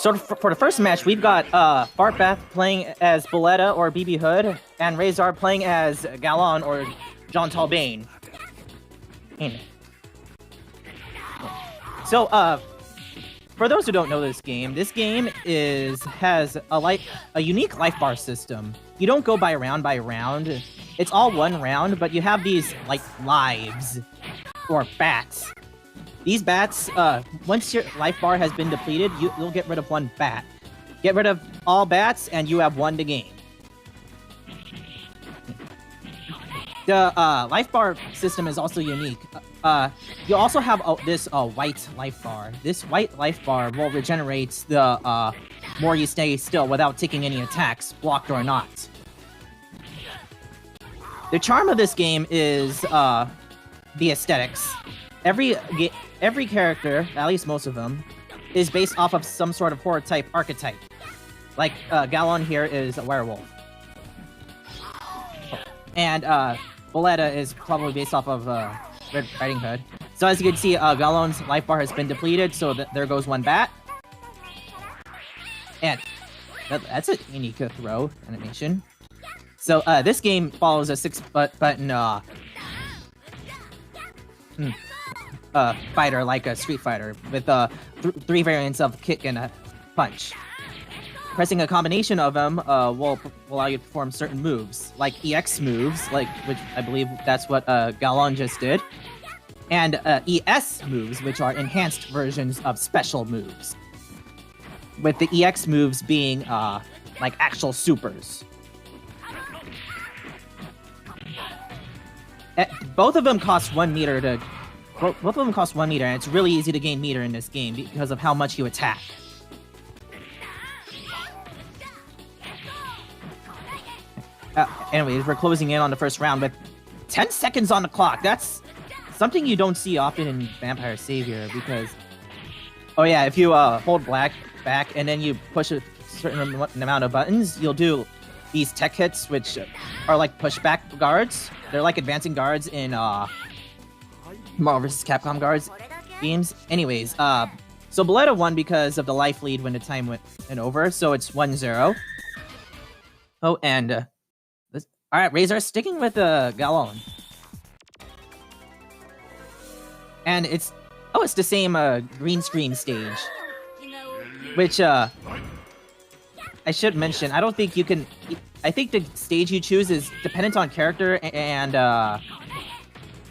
So for the first match, we've got Fartbath playing as Boletta or BB Hood, and Razor playing as Galon or John Talbane. So, for those who don't know this game has a unique life bar system. You don't go by round. It's all one round, but you have these like lives or bats. These bats, once your life bar has been depleted, you'll get rid of one bat. Get rid of all bats, and you have won the game. The life bar system is also unique. You also have this white life bar. This white life bar will regenerate the more you stay still without taking any attacks, blocked or not. The charm of this game is the aesthetics. Every character, at least most of them, is based off of some sort of horror type archetype. Like Galon here is a werewolf. And Boletta is probably based off of Red Riding Hood. So as you can see, Galon's life bar has been depleted, so there goes one bat. And that's a unique throw animation. So this game follows a 6-button fighter, like a Street Fighter, with 3 variants of kick and a punch. Pressing a combination of them will allow you to perform certain moves, like EX moves, which I believe that's what Galon just did, and ES moves, which are enhanced versions of special moves, with the EX moves being like actual supers. Both of them cost 1 meter both of them cost 1 meter, and it's really easy to gain meter in this game because of how much you attack. Anyways, we're closing in on the first round with 10 seconds on the clock. That's something you don't see often in Vampire Savior because... Oh yeah, if you hold back and then you push a certain amount of buttons, you'll do these tech hits, which are like pushback guards. They're like advancing guards in Marvel vs. Capcom guards games. Anyways, so Boletta won because of the life lead when the time went over, so it's 1-0. Oh, and... Alright, Razor sticking with Galon. And it's the same green screen stage. Which I should mention, I don't think you can... I think the stage you choose is dependent on character and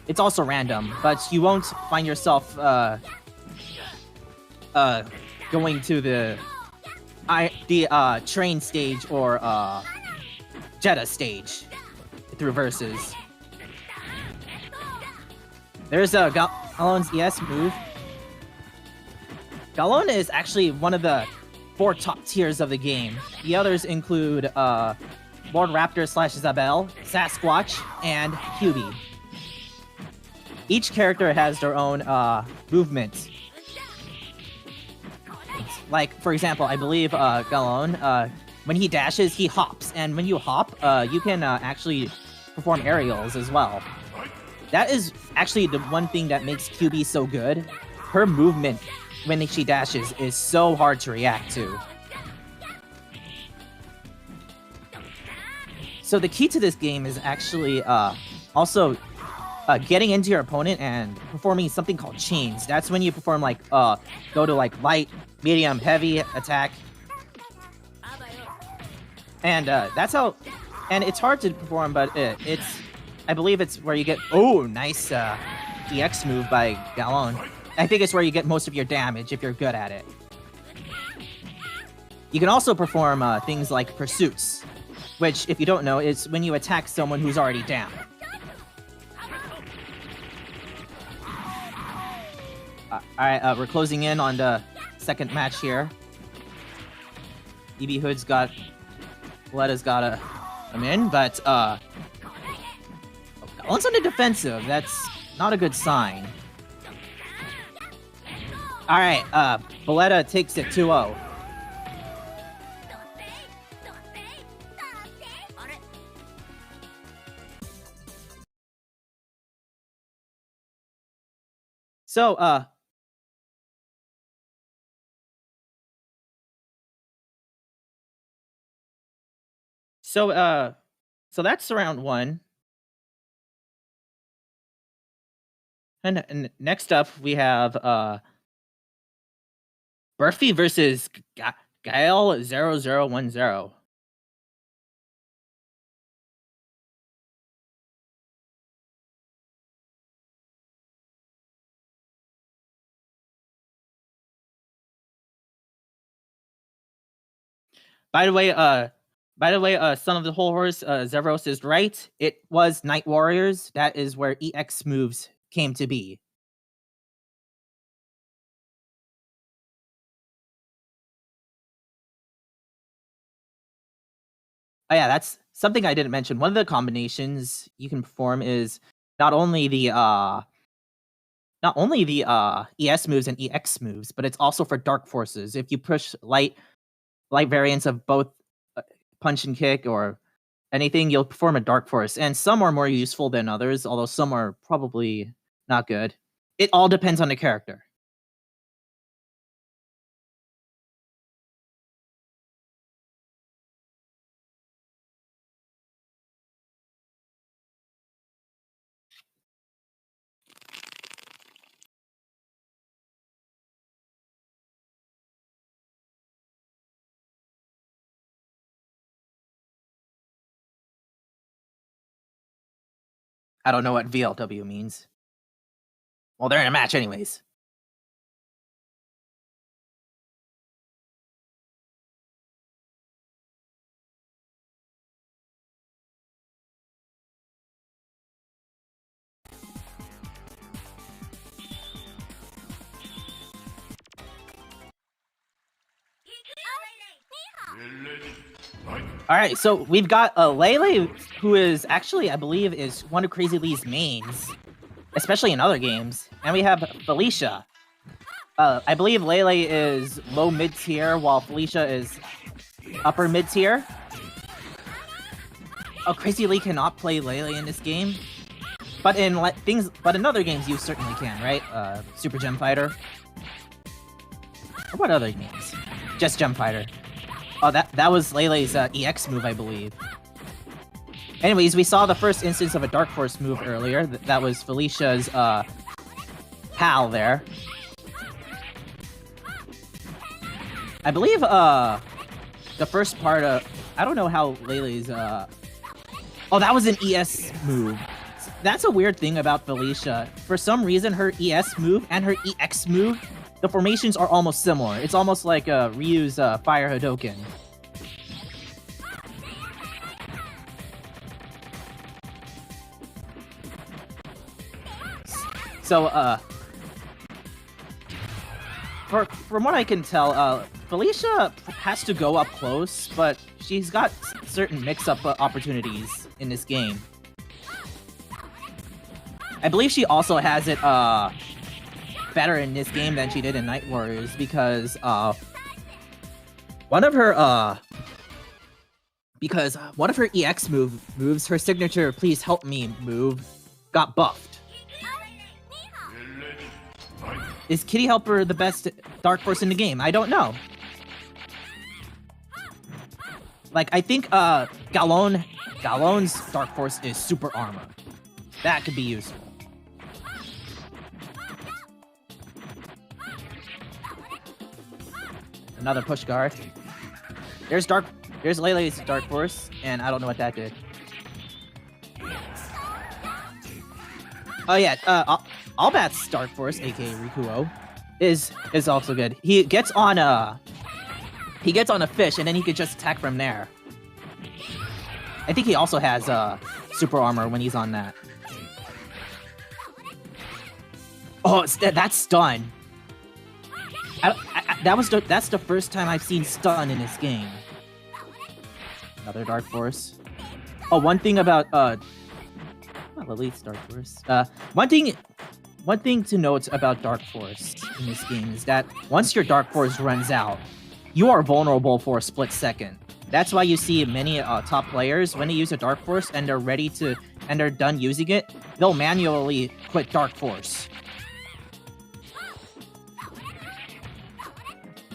it's also random, but you won't find yourself going to the train stage or Jetta stage through verses. There's Galon's ES move. Galon is actually one of the 4 top tiers of the game. The others include Lord Raptor / Zabel, Sasquatch, and Hubie. Each character has their own movement. Like, for example, I believe Galon, when he dashes, he hops, and when you hop, you can actually perform aerials as well. That is actually the one thing that makes QB so good. Her movement when she dashes is so hard to react to. So the key to this game is actually also getting into your opponent and performing something called chains. That's when you perform like go to like light, medium, heavy attack. And that's how, and it's hard to perform, but I believe it's where you get, oh, nice EX move by Galon. I think it's where you get most of your damage if you're good at it. You can also perform things like pursuits, which, if you don't know, is when you attack someone who's already down. Alright, we're closing in on the second match here. BB Hood's got... Boletta's got him in, but Galon's on the defensive. That's not a good sign. Alright, Boletta takes it 2-0. So, So that's round one. And next up we have Burfy versus Gael 0010. By the way, son of the whole horse, Zevros is right. It was Night Warriors. That is where EX moves came to be. Oh yeah, that's something I didn't mention. One of the combinations you can perform is not only the ES moves and EX moves, but it's also for dark forces. If you push light variants of both punch and kick or anything, you'll perform a dark force. And some are more useful than others, although some are probably not good. It all depends on the character. I don't know what VLW means. Well, they're in a match anyways. Alright, so we've got Lele, who is actually, I believe, is one of Crazy Lee's mains, especially in other games. And we have Felicia. I believe Lele is low mid-tier, while Felicia is upper mid-tier. Oh, Crazy Lee cannot play Lele in this game. But in other games you certainly can, right? Super Gem Fighter. Or what other games? Just Gem Fighter. Oh, that was Lele's EX move, I believe. Anyways, we saw the first instance of a Dark Force move earlier. That was Felicia's pal there. I believe the first part of... I don't know how Lele's... Oh, that was an ES move. That's a weird thing about Felicia. For some reason, her ES move and her EX move, the formations are almost similar. It's almost like Ryu's Fire Hadoken. So, from what I can tell, Felicia has to go up close, but she's got certain mix-up opportunities in this game. I believe she also has it better in this game than she did in Night Warriors, because one of her EX moves, her signature "Please Help Me" move, got buffed. Is Kitty Helper the best Dark Force in the game? I don't know. Like, I think Galon's Dark Force is Super Armor. That could be useful. Another push guard. There's Lele's Dark Force, and I don't know what that did. Oh yeah, Albat's Dark Force, aka Rikuo, is also good. He gets on a fish, and then he could just attack from there. I think he also has super armor when he's on that. Oh, that's stun. That's the first time I've seen stun in this game. Another Dark Force. Oh, one thing about Lele's Dark Force. One thing to note about Dark Force in this game is that once your Dark Force runs out, you are vulnerable for a split second. That's why you see many top players, when they use a Dark Force and they're done using it, they'll manually quit Dark Force.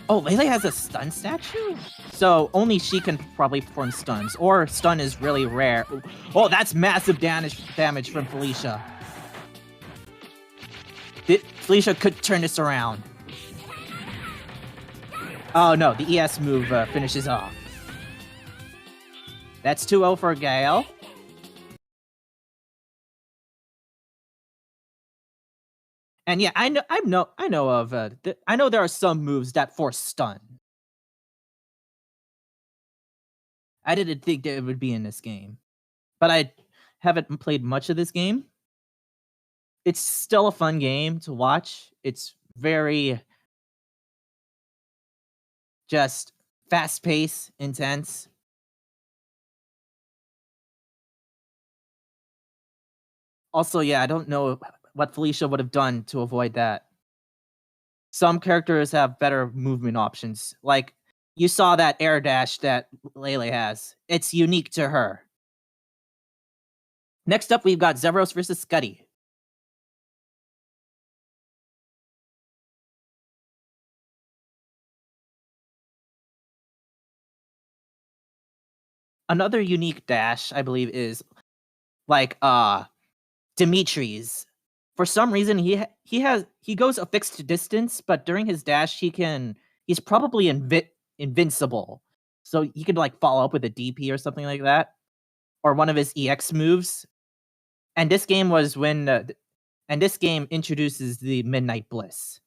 Oh, Lele has a stun statue? So only she can probably perform stuns, or stun is really rare. Oh, that's massive damage from Felicia. Felicia could turn this around. Oh no, the ES move finishes off. That's 2-0 for Gale. And yeah, I know there are some moves that force stun. I didn't think that it would be in this game, but I haven't played much of this game. It's still a fun game to watch. It's very just fast-paced, intense. Also, yeah, I don't know what Felicia would have done to avoid that. Some characters have better movement options. Like, you saw that air dash that Lele has. It's unique to her. Next up, we've got Zevros versus Scuddy. Another unique dash, I believe, is like Dimitri's. For some reason, he goes a fixed distance, but during his dash, he's probably invincible. So he could like follow up with a DP or something like that, or one of his EX moves. And this game introduces the Midnight Bliss.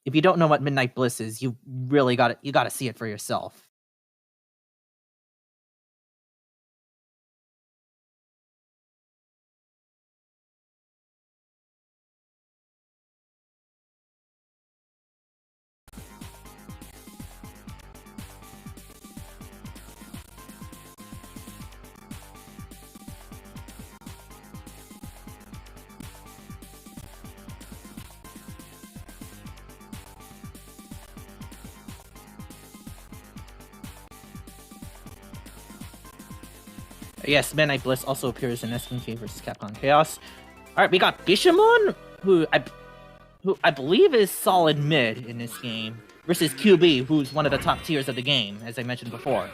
If you don't know what Midnight Bliss is, you really gotta see it for yourself. Yes, Midnight Bliss also appears in SNK vs. Capcom Chaos. Alright, we got Bishamon, who I believe is solid mid in this game, versus QB, who's one of the top tiers of the game, as I mentioned before.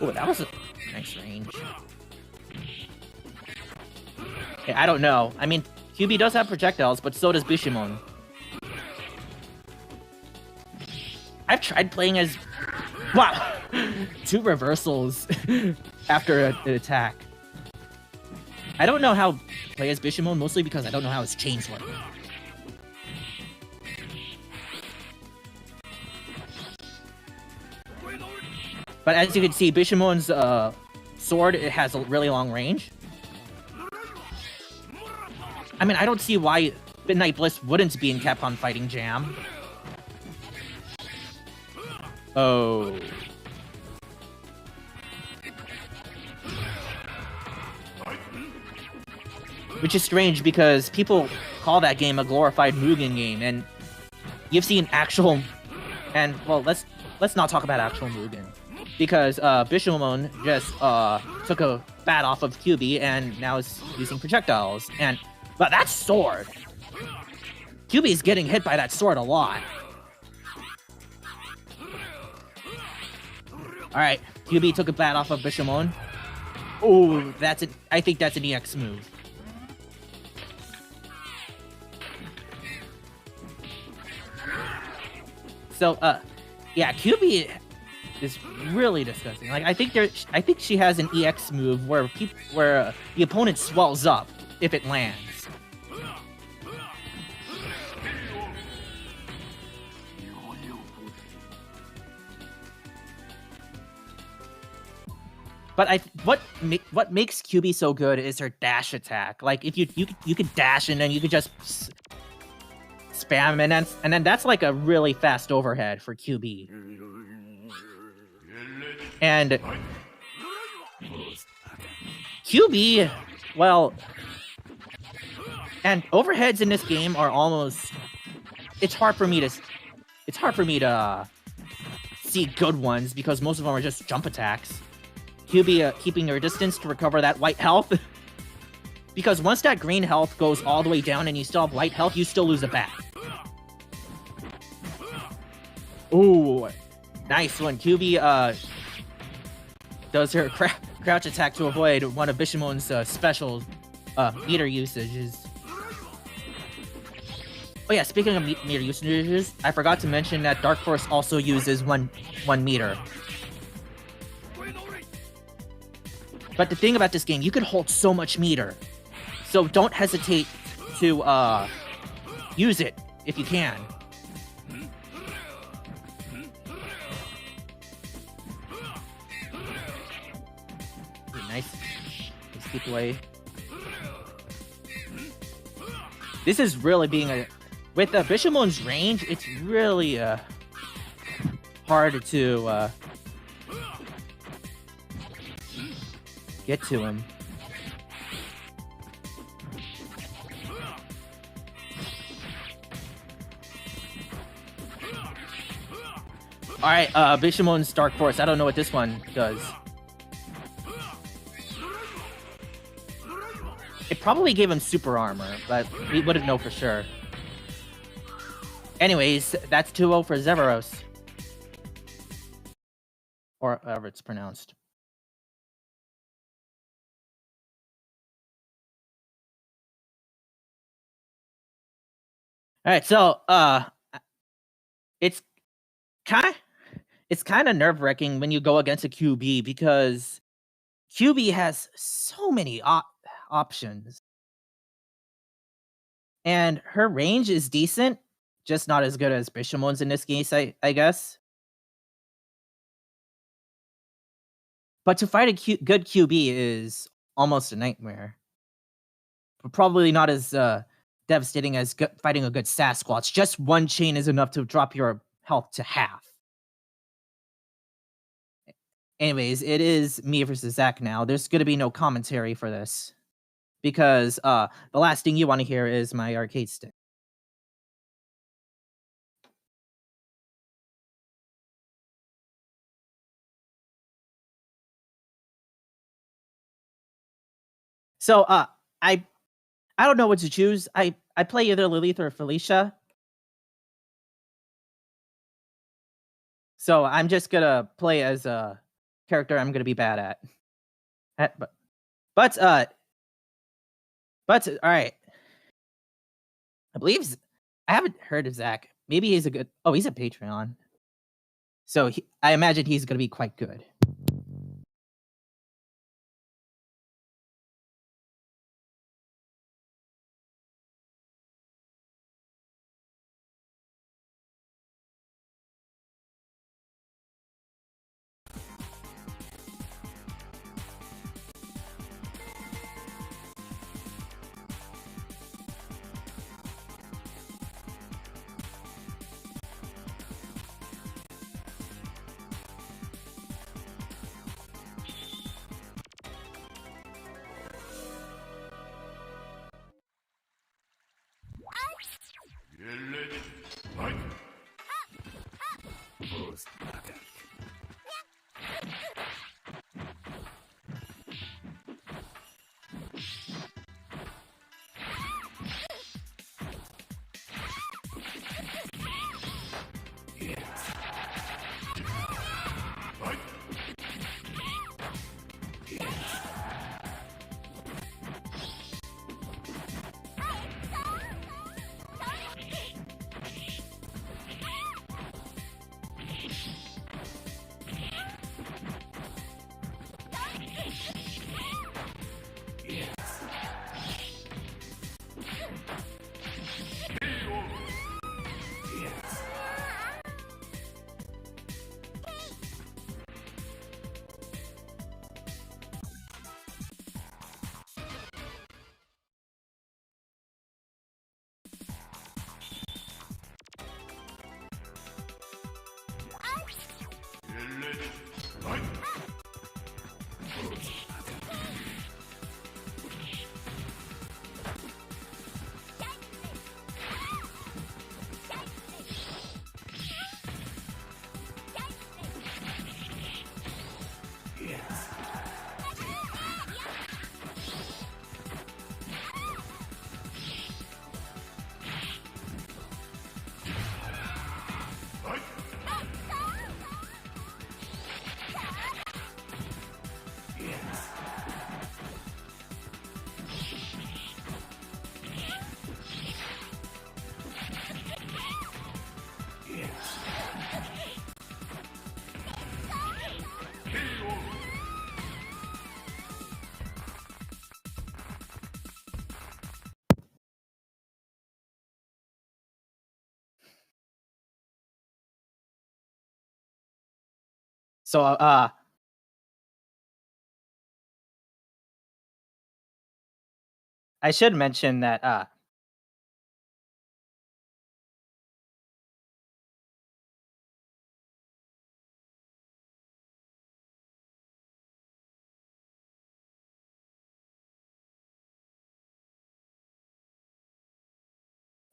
Oh, that was a nice range. Okay, I don't know. I mean, QB does have projectiles, but so does Bishamon. I've tried playing as... Wow! 2 reversals after an attack. I don't know how to play as Bishamon, mostly because I don't know how his chains work. But as you can see, Bishamon's sword, it has a really long range. I mean, I don't see why Midnight Bliss wouldn't be in Capcom Fighting Jam. Oh. Which is strange because people call that game a glorified Mugen game, and you've seen actual... And, well, let's not talk about actual Mugen. Because Bishamon just took a bat off of QB and now is using projectiles. But that sword! QB is getting hit by that sword a lot. Alright, QB took a bat off of Bishamon. Ooh, I think that's an EX move. So, yeah, QB is really disgusting. Like, I think she has an EX move where the opponent swells up if it lands. But what makes QB so good is her dash attack. Like, if you could dash and then you could just spam and then that's like a really fast overhead for QB. And QB, well, and overheads in this game are almost... It's hard for me to see good ones because most of them are just jump attacks. QB keeping your distance to recover that white health. Because once that green health goes all the way down and you still have white health, you still lose a bat. Ooh, nice one. QB does her crouch attack to avoid one of Bishamon's special meter usages. Oh yeah, speaking of meter usages, I forgot to mention that Dark Force also uses one meter. But the thing about this game, you can hold so much meter. So don't hesitate to use it if you can. Nice. Let's keep away. This is really being a... With Bishamon's range, it's really hard to get to him. Alright, Bishamon's Dark Force. I don't know what this one does. It probably gave him super armor, but we wouldn't know for sure. Anyways, that's 2-0 for Zevros. Or however it's pronounced. Alright, so, it's kind of nerve-wracking when you go against a QB because QB has so many options. And her range is decent, just not as good as Bishamon's in this case, I guess. But to fight a good QB is almost a nightmare. But probably not as devastating as fighting a good Sasquatch. Just one chain is enough to drop your health to half. Anyways, it is me versus Zach now. There's going to be no commentary for this. Because the last thing you want to hear is my arcade stick. So, I don't know what to choose. I play either Lilith or Felicia. So I'm just gonna play as a character I'm gonna be bad at. But all right. I believe I haven't heard of Zach. Maybe he's a good. Oh, he's a Patreon. So I imagine he's gonna be quite good. So I should mention that all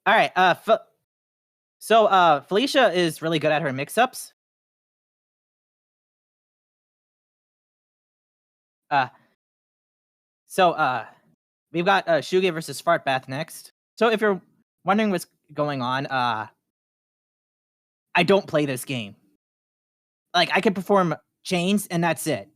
right, so Felicia is really good at her mix-ups. Uh so we've got Shugi versus Fartbath next. So if you're wondering what's going on, I don't play this game. Like I can perform chains and that's it.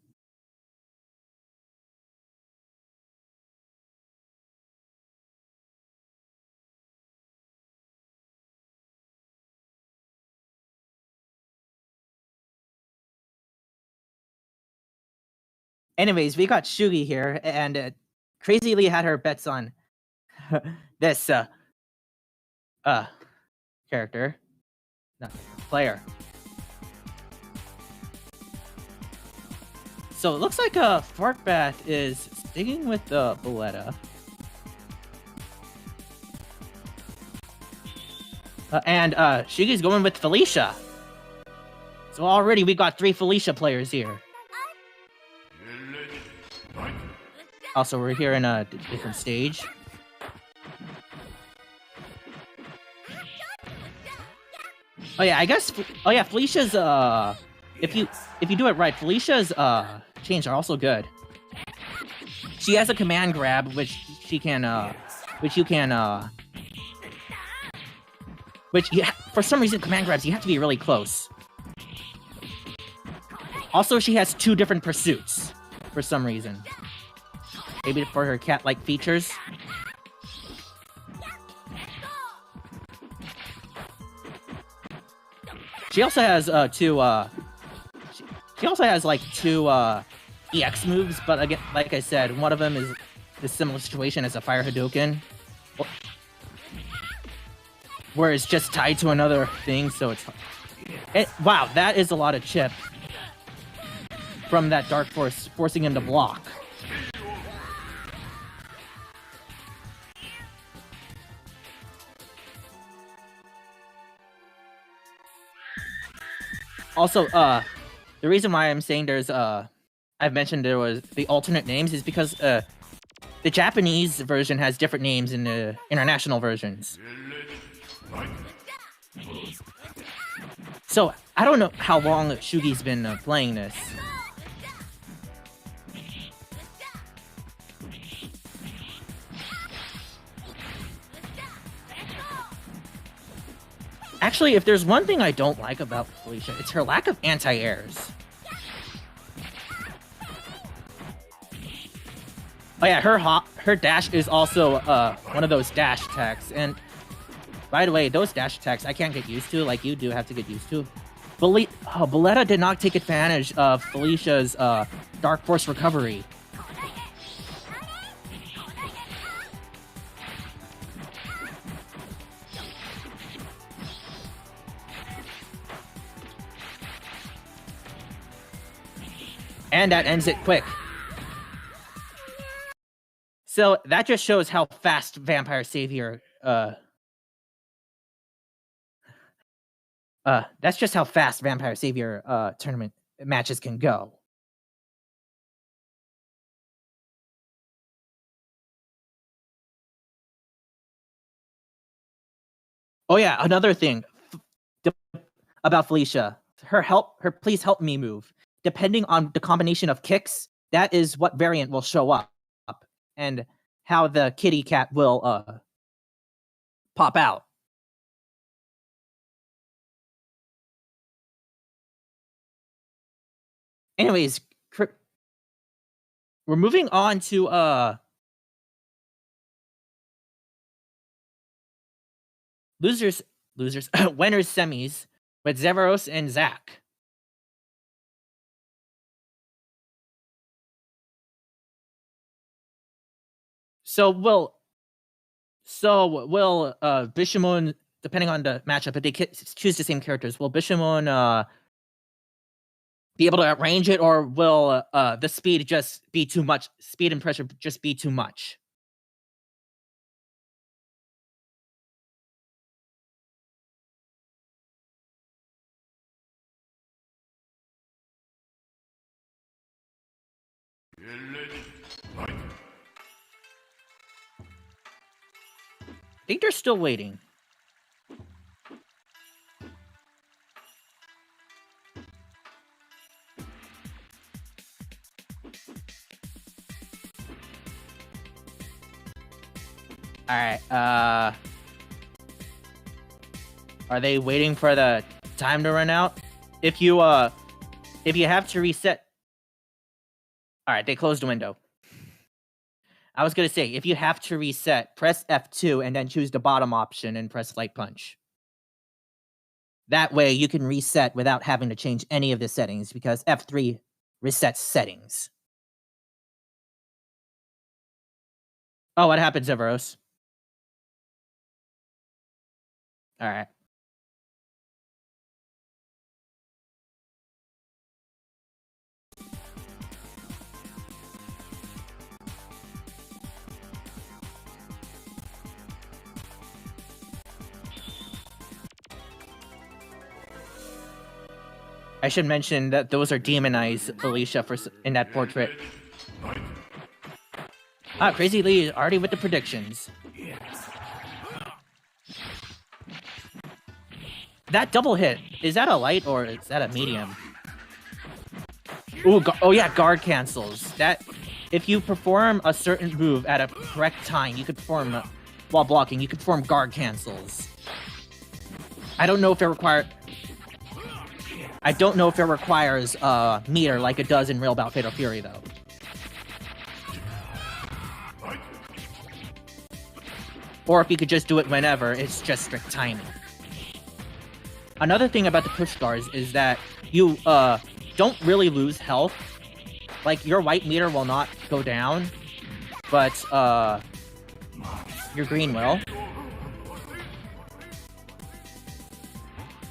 Anyways, we got Shugi here, and crazily had her bets on this uh character, no, player. So it looks like Fartbath is sticking with Boletta. And Shugi's going with Felicia. So already we got 3 Felicia players here. Also, we're here in a different stage. Oh yeah, I guess. Oh yeah, Felicia's if you do it right, Felicia's chains are also good. She has a command grab, which she can which you can which for some reason command grabs you have to be really close. Also, she has 2 different pursuits for some reason. Maybe for her cat-like features. She also has 2 she also has like 2 EX moves, but again, like I said, one of them is a similar situation as a Fire Hadouken, where it's just tied to another thing, so wow, that is a lot of chip from that Dark Force, forcing him to block. Also, the reason why I'm saying there's I've mentioned there was the alternate names is because the Japanese version has different names in the international versions. So I don't know how long Shugi's been playing this. Actually, if there's one thing I don't like about Felicia, it's her lack of anti-airs. Oh yeah, her dash is also one of those dash attacks. And by the way, those dash attacks I can't get used to, like you do have to get used to. Boletta did not take advantage of Felicia's Dark Force recovery. And that ends it quick. So that just shows how fast Vampire Savior that's just how fast Vampire Savior tournament matches can go. Oh yeah, another thing about Felicia, her please help me move. Depending on the combination of kicks, that is what variant will show up, and how the kitty cat will pop out. Anyways, we're moving on to losers winners semis with Zeveros and Zach. So will Bishamon, depending on the matchup, if they choose the same characters, will Bishamon be able to range it, or will the speed just be too much? Speed and pressure just be too much? I think they're still waiting. All right. Are they waiting for the time to run out? If you have to reset. All right, they closed the window. I was gonna say, if you have to reset, press F2 and then choose the bottom option and press Light Punch. That way you can reset without having to change any of the settings, because F3 resets settings. Oh, what happened, Zevros? All right. I should mention that those are demonized Felicia in that portrait. Ah, Crazy Lee is already with the predictions. That double hit, is that a light or is that a medium? Ooh, oh yeah, guard cancels. That, if you perform a certain move at a correct time, you could perform, while blocking, you could perform guard cancels. I don't know if it requires meter like it does in Real Bout Fatal Fury, though. Or if you could just do it whenever, it's just strict timing. Another thing about the push guards is that you don't really lose health. Like, your white meter will not go down, but your green will.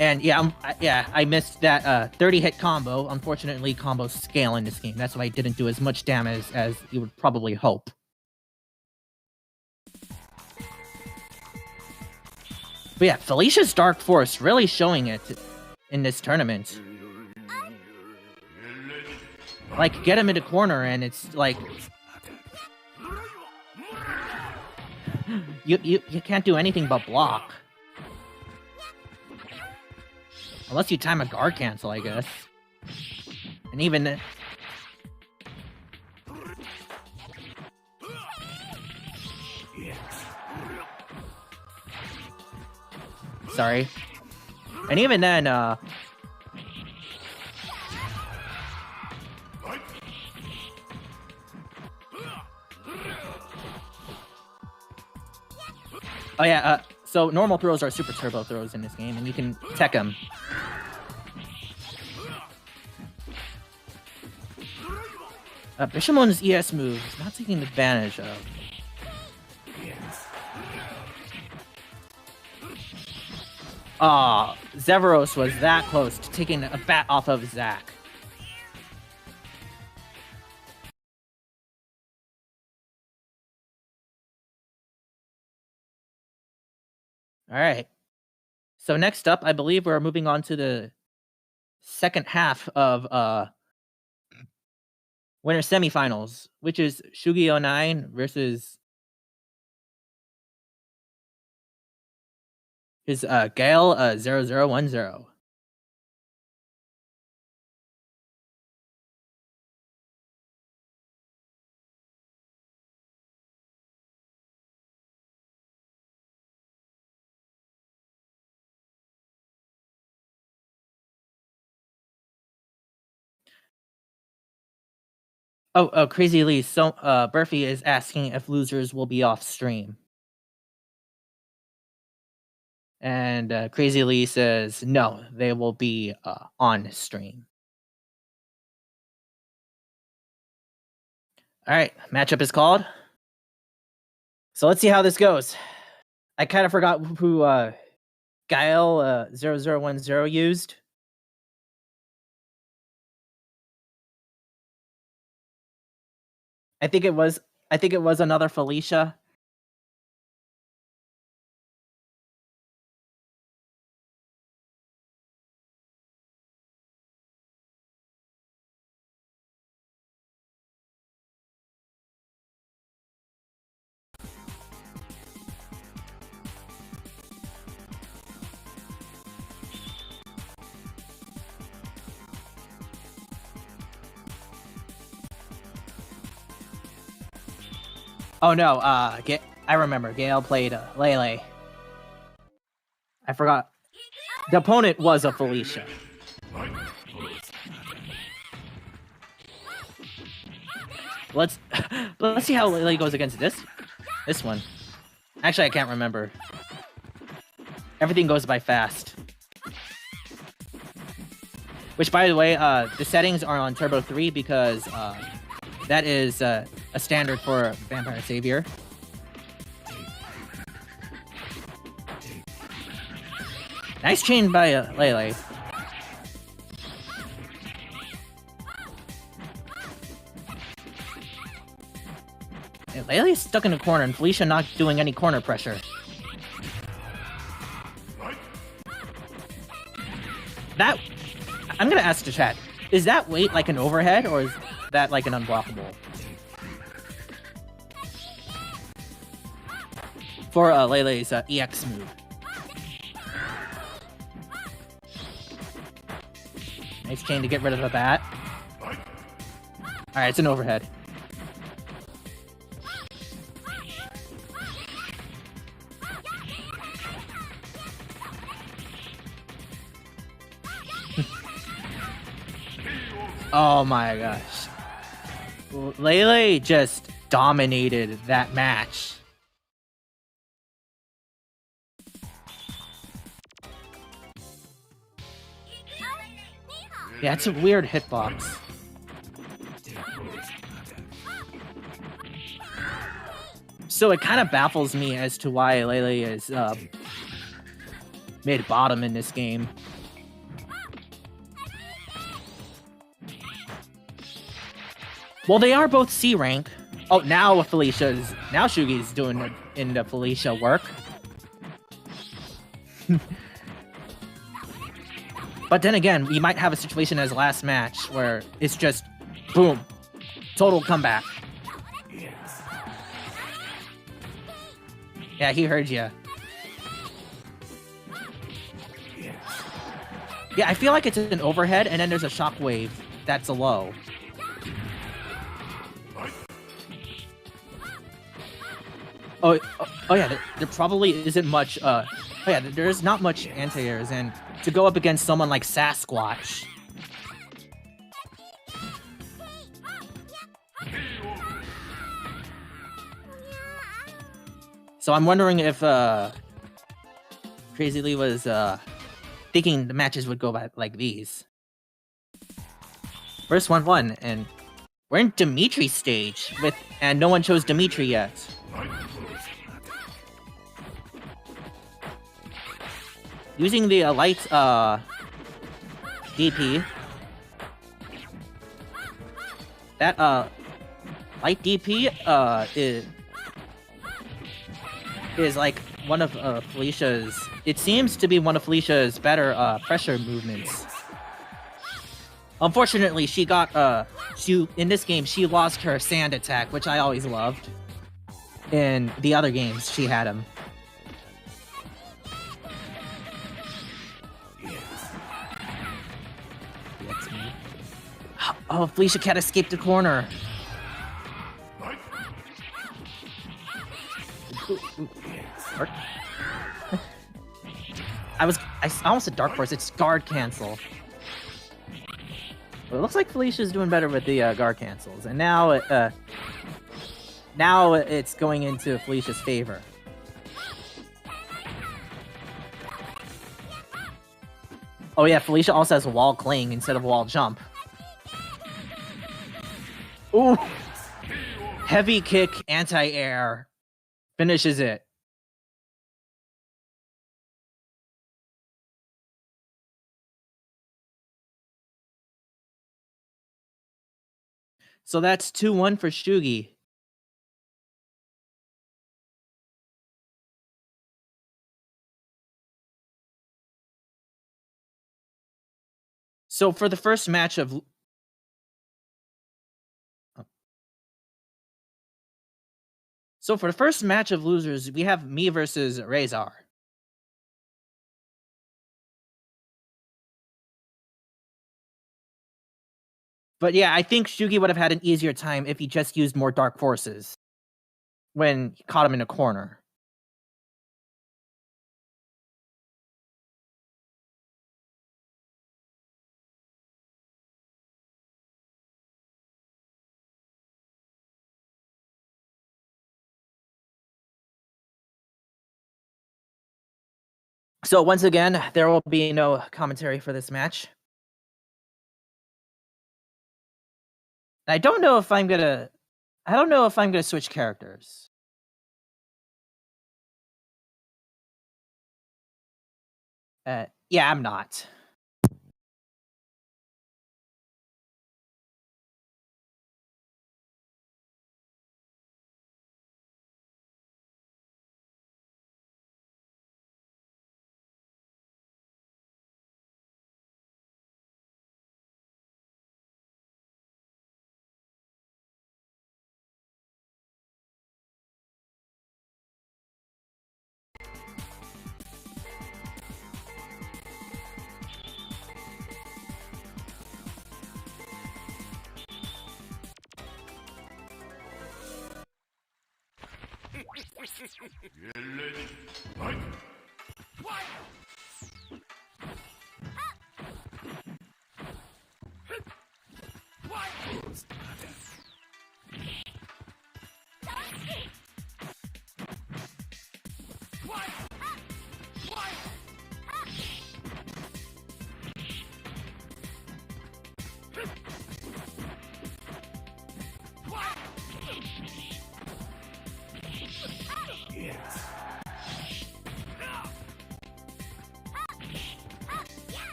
And yeah, I missed that 30-hit combo. Unfortunately, combos scale in this game. That's why I didn't do as much damage as you would probably hope. But yeah, Felicia's Dark Force really showing it in this tournament. Like, get him in the corner and it's like... You can't do anything but block. Unless you time a guard cancel, I guess. And even then... Sorry. And even then, oh yeah, so normal throws are super turbo throws in this game, and you can tech them. Bishamon's ES move is not taking advantage of. Ah, Zevros was that close to taking a bat off of Zack. Alright. So next up, I believe we're moving on to the second half of winter semifinals, which is Shugi 09 versus his Gale 0010. Oh, Crazy Lee. So, Burfy is asking if losers will be off stream. And Crazy Lee says no, they will be on stream. All right, matchup is called. So let's see how this goes. I kind of forgot who Guile 0010 used. I think it was. I think it was another Felicia. Oh no, I remember. Gale played Lele. I forgot. The opponent was a Felicia. Let's see how Lele goes against this one. Actually, I can't remember. Everything goes by fast. Which, by the way, the settings are on Turbo 3 because that is a standard for Vampire Savior. Nice chain by Lele. Lele's stuck in a corner, and Felicia not doing any corner pressure. That... I'm gonna ask the chat, is that weight like an overhead, or is that like an unblockable? For Lele's EX move. Nice chain to get rid of the bat. Alright, it's an overhead. Oh my gosh. Lele just dominated that match. Yeah, it's a weird hitbox. So it kind of baffles me as to why Lele is mid bottom in this game. Well, they are both C rank. Oh, now Shugi's doing in the Felicia work. But then again, we might have a situation as last match where it's just boom, total comeback. Yeah, he heard ya. Yeah, I feel like it's an overhead, and then there's a shockwave that's a low. Oh yeah, there probably isn't much, oh yeah, there's not much anti-airs, and to go up against someone like Sasquatch... So I'm wondering if, Crazy Lee was, thinking the matches would go by like these. First one won, and we're in Dimitri's stage, and no one chose Dimitri yet. Using the light DP. That light DP is like one of Felicia's. It seems to be one of Felicia's better pressure movements. Unfortunately, she got in this game she lost her sand attack, which I always loved. In the other games, she had him. Oh, Felicia can't escape the corner. I almost said Dark Force. It's guard cancel. Well, it looks like Felicia's doing better with the guard cancels, and now it's going into Felicia's favor. Oh yeah, Felicia also has wall cling instead of wall jump. Ooh! Heavy kick, anti-air. Finishes it. So that's 2-1 for Shugi. So for the first match of losers, we have me versus Razor. But yeah, I think Shugi would have had an easier time if he just used more dark forces when he caught him in a corner. So once again, there will be no commentary for this match. I don't know if I'm gonna switch characters. Yeah, I'm not.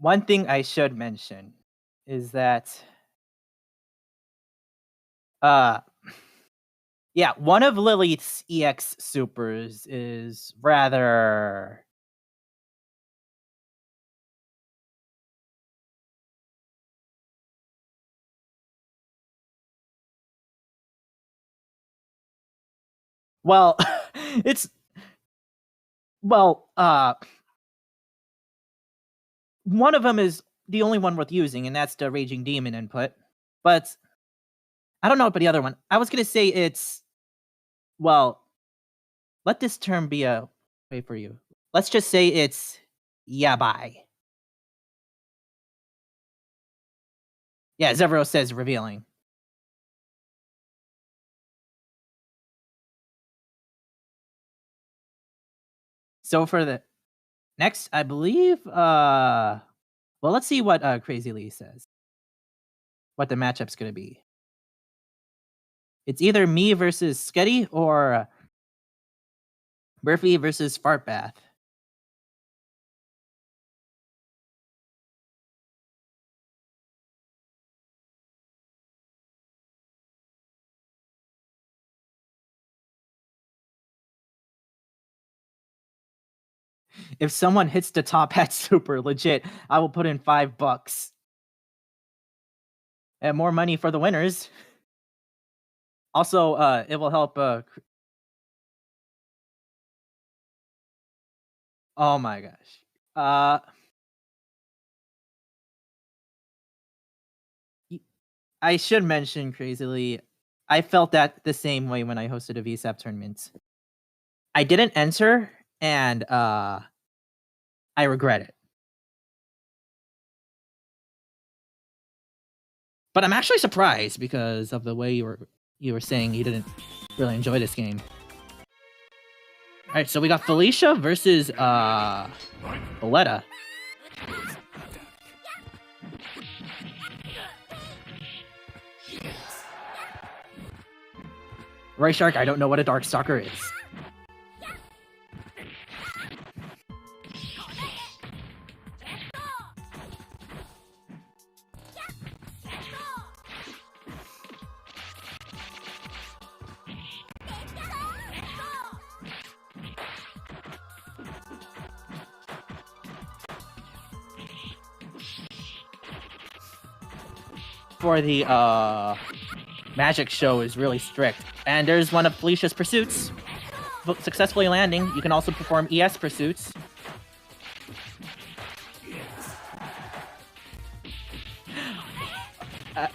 One thing I should mention is that yeah, one of Lilith's EX supers is rather well, it's well, one of them is the only one worth using, and that's the Raging Demon input. But I don't know about the other one. I was gonna say it's well, let this term be a way for you. Let's just say it's yabai. Yeah, Zevro says revealing. So for the next, I believe, well, let's see what Crazy Lee says. What the matchup's gonna be. It's either me versus Sketty or Murphy versus Fartbath. If someone hits the top hat super legit, I will put in $5. And more money for the winners. Also, it will help. Oh my gosh. I should mention crazily, I felt that the same way when I hosted a VSAP tournament. I didn't enter, and I regret it. But I'm actually surprised because of the way you were saying you didn't really enjoy this game. All right, so we got Felicia versus Valletta. Right, Shark, I don't know what a Darkstalker is. For the magic show is really strict. And there's one of Felicia's pursuits successfully landing. You can also perform ES pursuits.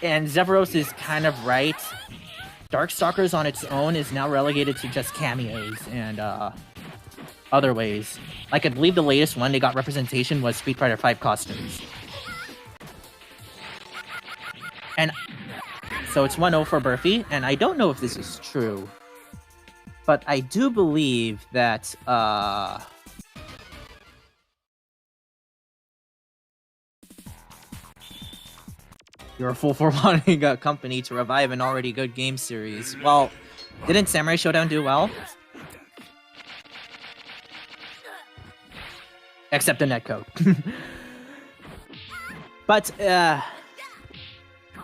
And Zevros is kind of right. Darkstalkers on its own is now relegated to just cameos and other ways. Like I believe the latest one they got representation was Street Fighter V costumes. And so it's 1-0 for Burfy, and I don't know if this is true, but I do believe that you're a fool for wanting a company to revive an already good game series. Well, didn't Samurai Showdown do well? Except the netcode. But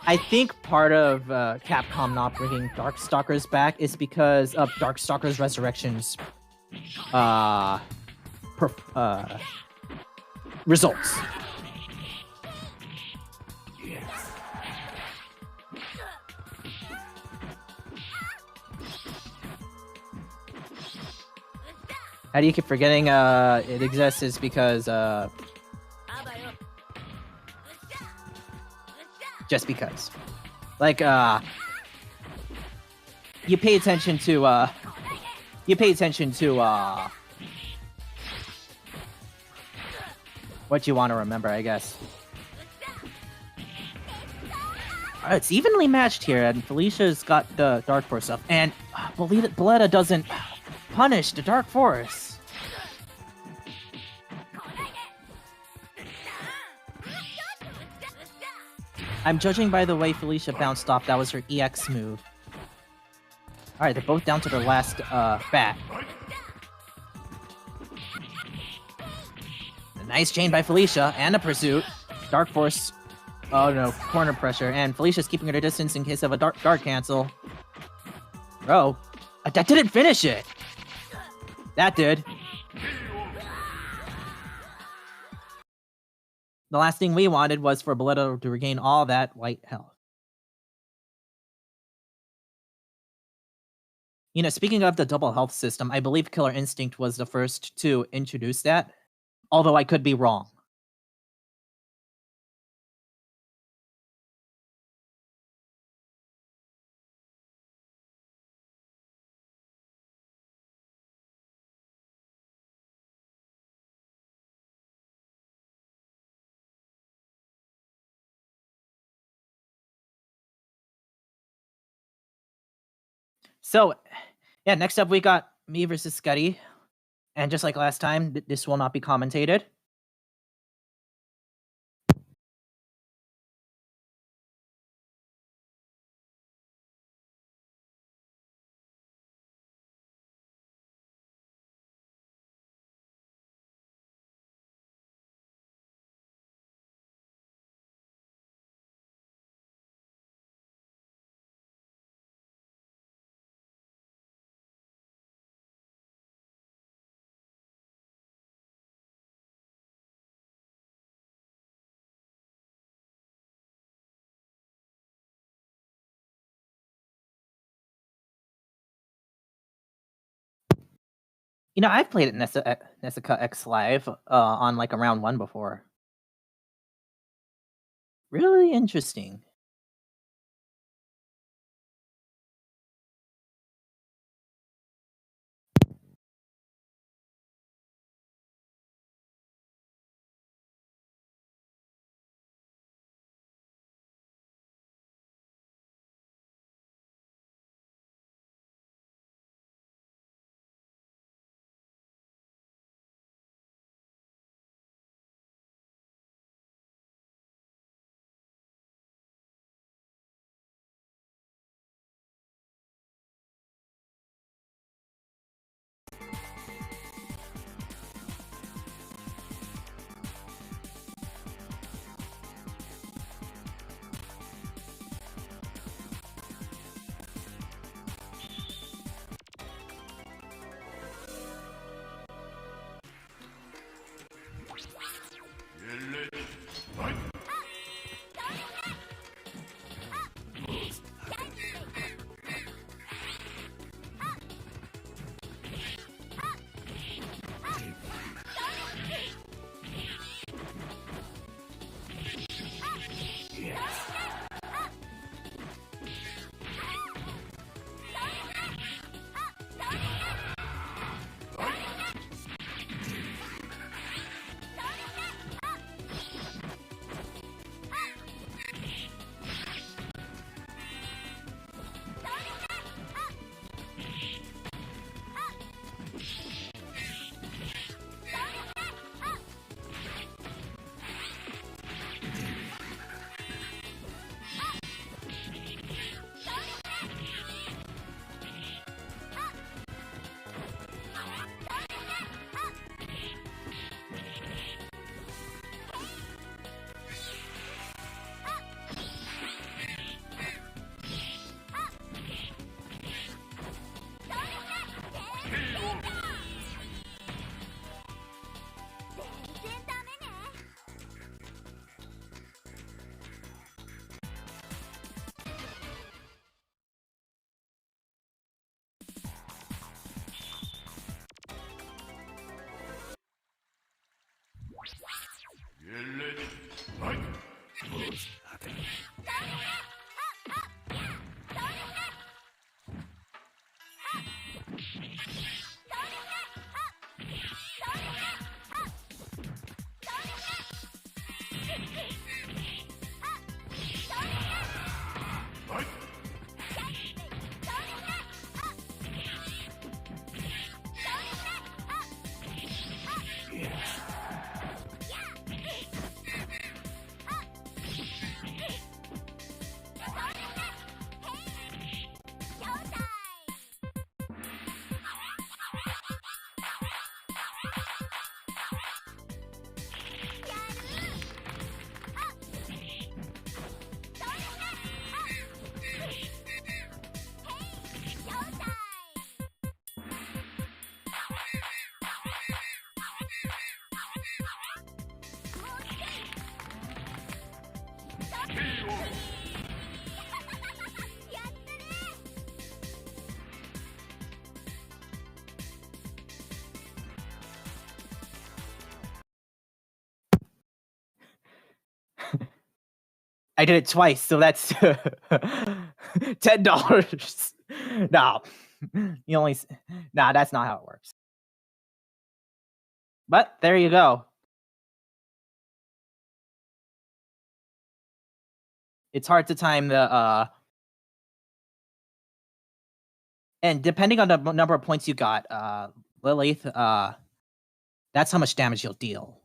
I think part of Capcom not bringing Darkstalkers back is because of Darkstalkers Resurrection's results. How do you keep forgetting it exists is because just because. Like you pay attention to what you want to remember, I guess. It's evenly matched here, and Felicia's got the Dark Force stuff, and Boletta doesn't punish the Dark Force. I'm judging by the way Felicia bounced off. That was her EX move. Alright, they're both down to their last bat. A nice chain by Felicia, and a pursuit. Dark Force. Oh no, corner pressure. And Felicia's keeping her distance in case of a guard cancel. Bro, that didn't finish it! That did. The last thing we wanted was for Boletta to regain all that white health. You know, speaking of the double health system, I believe Killer Instinct was the first to introduce that, although I could be wrong. So, yeah, next up we got me versus Scuddy. And just like last time, this will not be commentated. You know, I've played at Nessica X Live on like a round 1 before. Really interesting. I did it twice, so that's $10. No, you only. Nah, that's not how it works. But there you go. It's hard to time the and depending on the number of points you got, Lilith, that's how much damage you'll deal.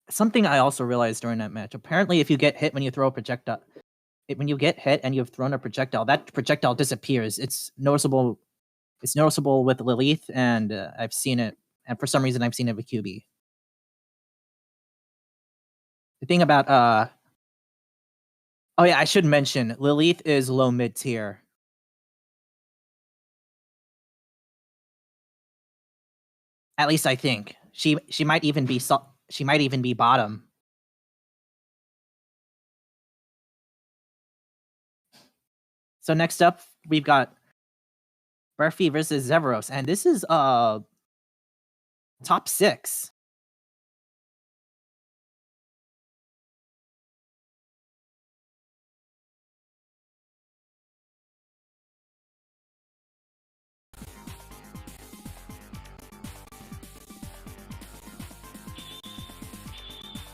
Something I also realized during that match. Apparently, if you get hit when you throw a projectile, when you get hit and you've thrown a projectile, that projectile disappears. It's noticeable. It's noticeable with Lilith, and I've seen it. And for some reason, I've seen it with QB. The thing about oh yeah, I should mention Lilith is low mid tier. At least I think she might even be she might even be bottom. So next up, we've got Murphy versus Zevros, and this is top 6.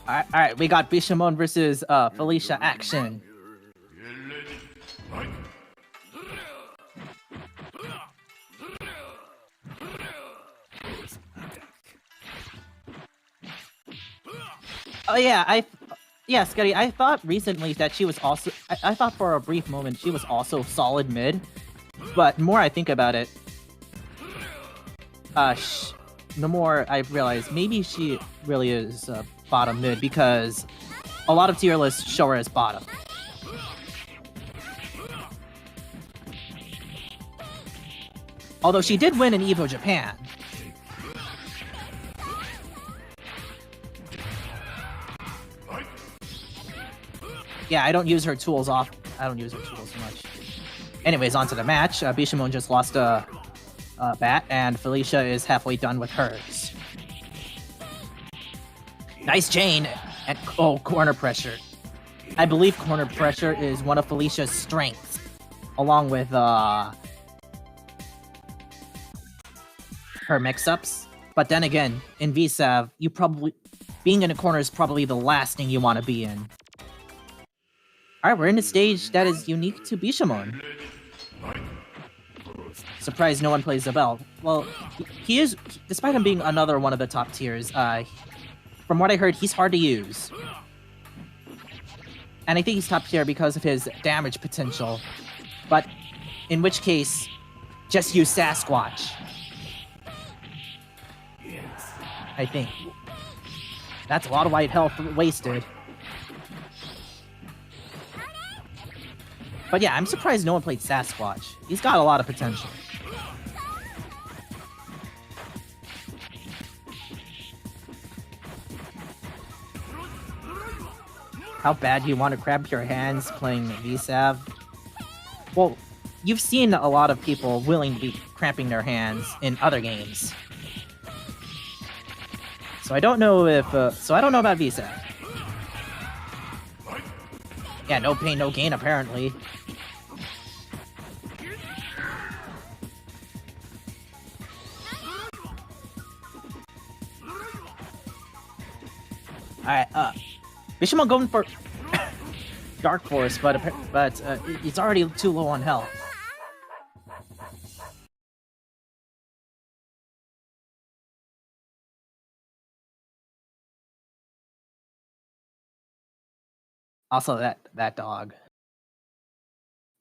All right, we got Bishamon versus Felicia action. Oh yeah, Scotty. I thought recently that she was also. I thought for a brief moment she was also solid mid, but more I think about it, the more I realize maybe she really is bottom mid because a lot of tier lists show her as bottom. Although she did win in Evo Japan. Yeah, I don't use her tools much. Anyways, on to the match. Bishamon just lost a bat, and Felicia is halfway done with hers. Nice chain, and corner pressure. I believe corner pressure is one of Felicia's strengths, along with her mix-ups. But then again, in VSAV, being in a corner is probably the last thing you want to be in. Alright, we're in a stage that is unique to Bishamon. Surprised no one plays the bell. Well, he is, despite him being another one of the top tiers, from what I heard, he's hard to use. And I think he's top tier because of his damage potential. But, in which case, just use Sasquatch. I think. That's a lot of white health wasted. But yeah, I'm surprised no one played Sasquatch. He's got a lot of potential. How bad do you want to cramp your hands playing VSAV? Well, you've seen a lot of people willing to be cramping their hands in other games. So I don't know if... so I don't know about VSAV. Yeah, no pain, no gain, apparently. Alright, Bishamon going for Dark Force, but it's already too low on health. Also, that dog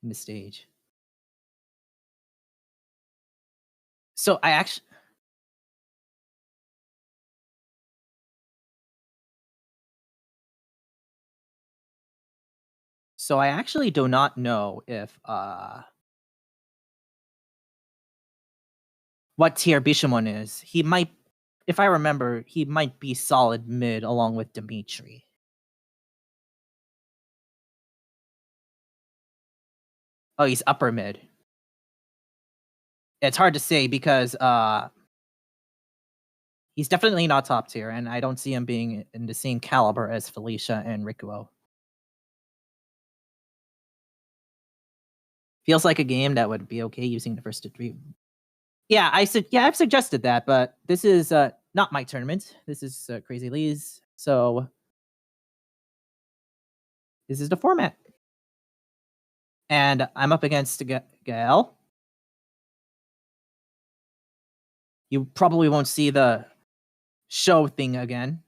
in the stage. So I actually... So I actually do not know if what tier Bishamon is. He might, if I remember, he might be solid mid along with Dimitri. Oh, he's upper mid. It's hard to say because He's definitely not top tier, and I don't see him being in the same caliber as Felicia and Rikuo. Feels like a game that would be okay using the first to three. Yeah, I've suggested that, but this is not my tournament. This is Crazy Lee's, so this is the format. And I'm up against Gael. You probably won't see the show thing again.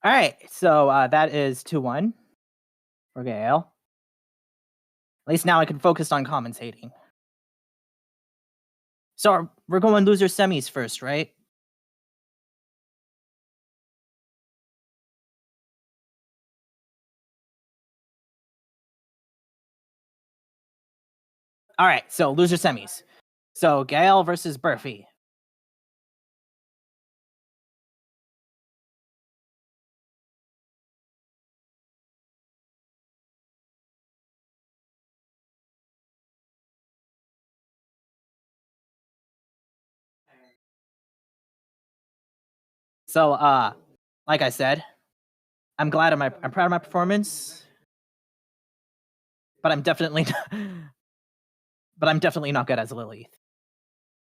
All right, so that is 2-1 for Gael. At least now I can focus on commentating. So we're going loser semis first, right? All right, so loser semis. So Gael versus Burfy. So like I said, I'm proud of my performance, but I'm definitely not good as Lilith.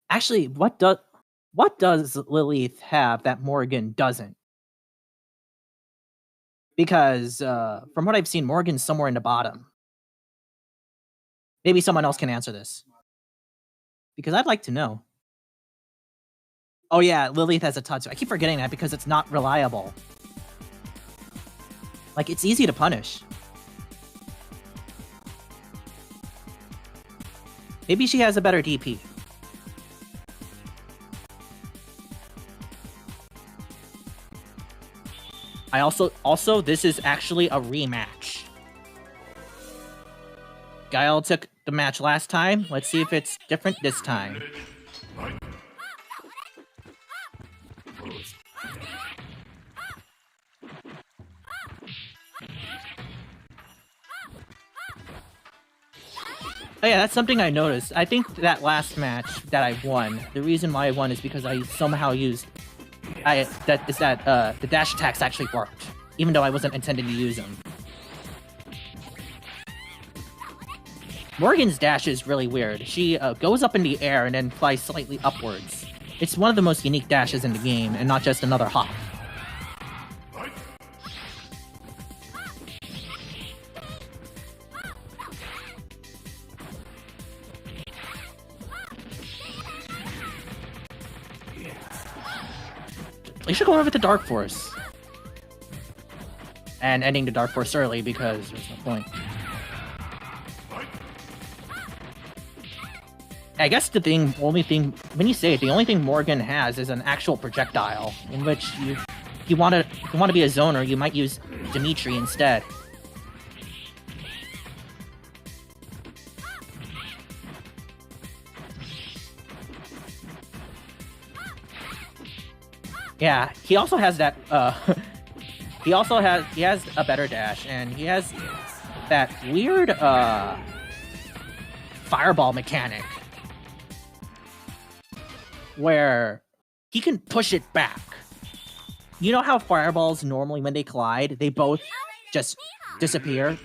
Actually, what does Lilith have that Morgan doesn't? Because from what I've seen, Morgan's somewhere in the bottom. Maybe someone else can answer this. Because I'd like to know. Oh yeah, Lilith has a Tatsu. I keep forgetting that because it's not reliable. Like, it's easy to punish. Maybe she has a better DP. I also this is actually a rematch. Gael took the match last time. Let's see if it's different this time. Oh yeah, that's something I noticed. I think that last match that I won, the reason why I won is because I somehow used the dash attacks actually worked, even though I wasn't intending to use them. Morgan's dash is really weird. She goes up in the air and then flies slightly upwards. It's one of the most unique dashes in the game, and not just another hop. You should go over with the Dark Force. And ending the Dark Force early because there's no point. I guess the only thing Morgan has is an actual projectile, in which if you want to be a zoner, you might use Dimitri instead. Yeah, he also has that. He has a better dash, and he has that weird fireball mechanic where he can push it back. You know how fireballs normally, when they collide, they both just disappear?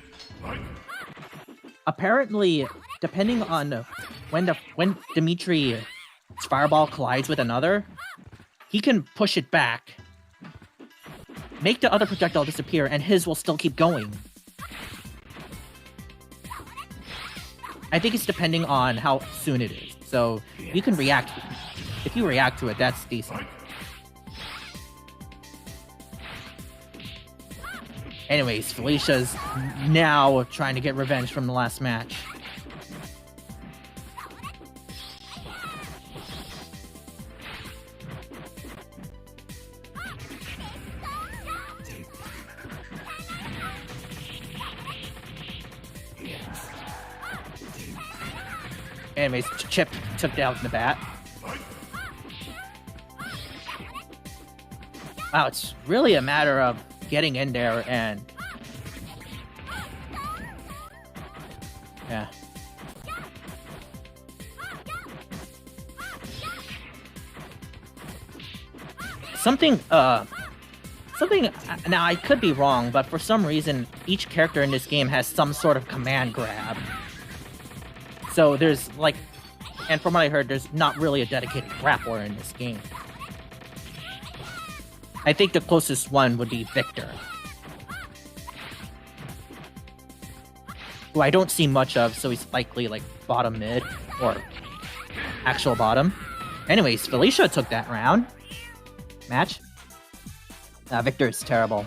Apparently, depending on when Dimitri's fireball collides with another, he can push it back, make the other projectile disappear, and his will still keep going. I think it's depending on how soon it is. So you can react. If you react to it, that's decent. Anyways, Felicia's now trying to get revenge from the last match. Anyways, Chip took down the bat. Wow, it's really a matter of getting in there and... yeah. Something, now I could be wrong, but for some reason, each character in this game has some sort of command grab. So there's, like, and from what I heard, there's not really a dedicated grappler in this game. I think the closest one would be Victor, who I don't see much of, so he's likely, like, bottom mid, or actual bottom. Anyways, Felicia took that match. Victor is terrible.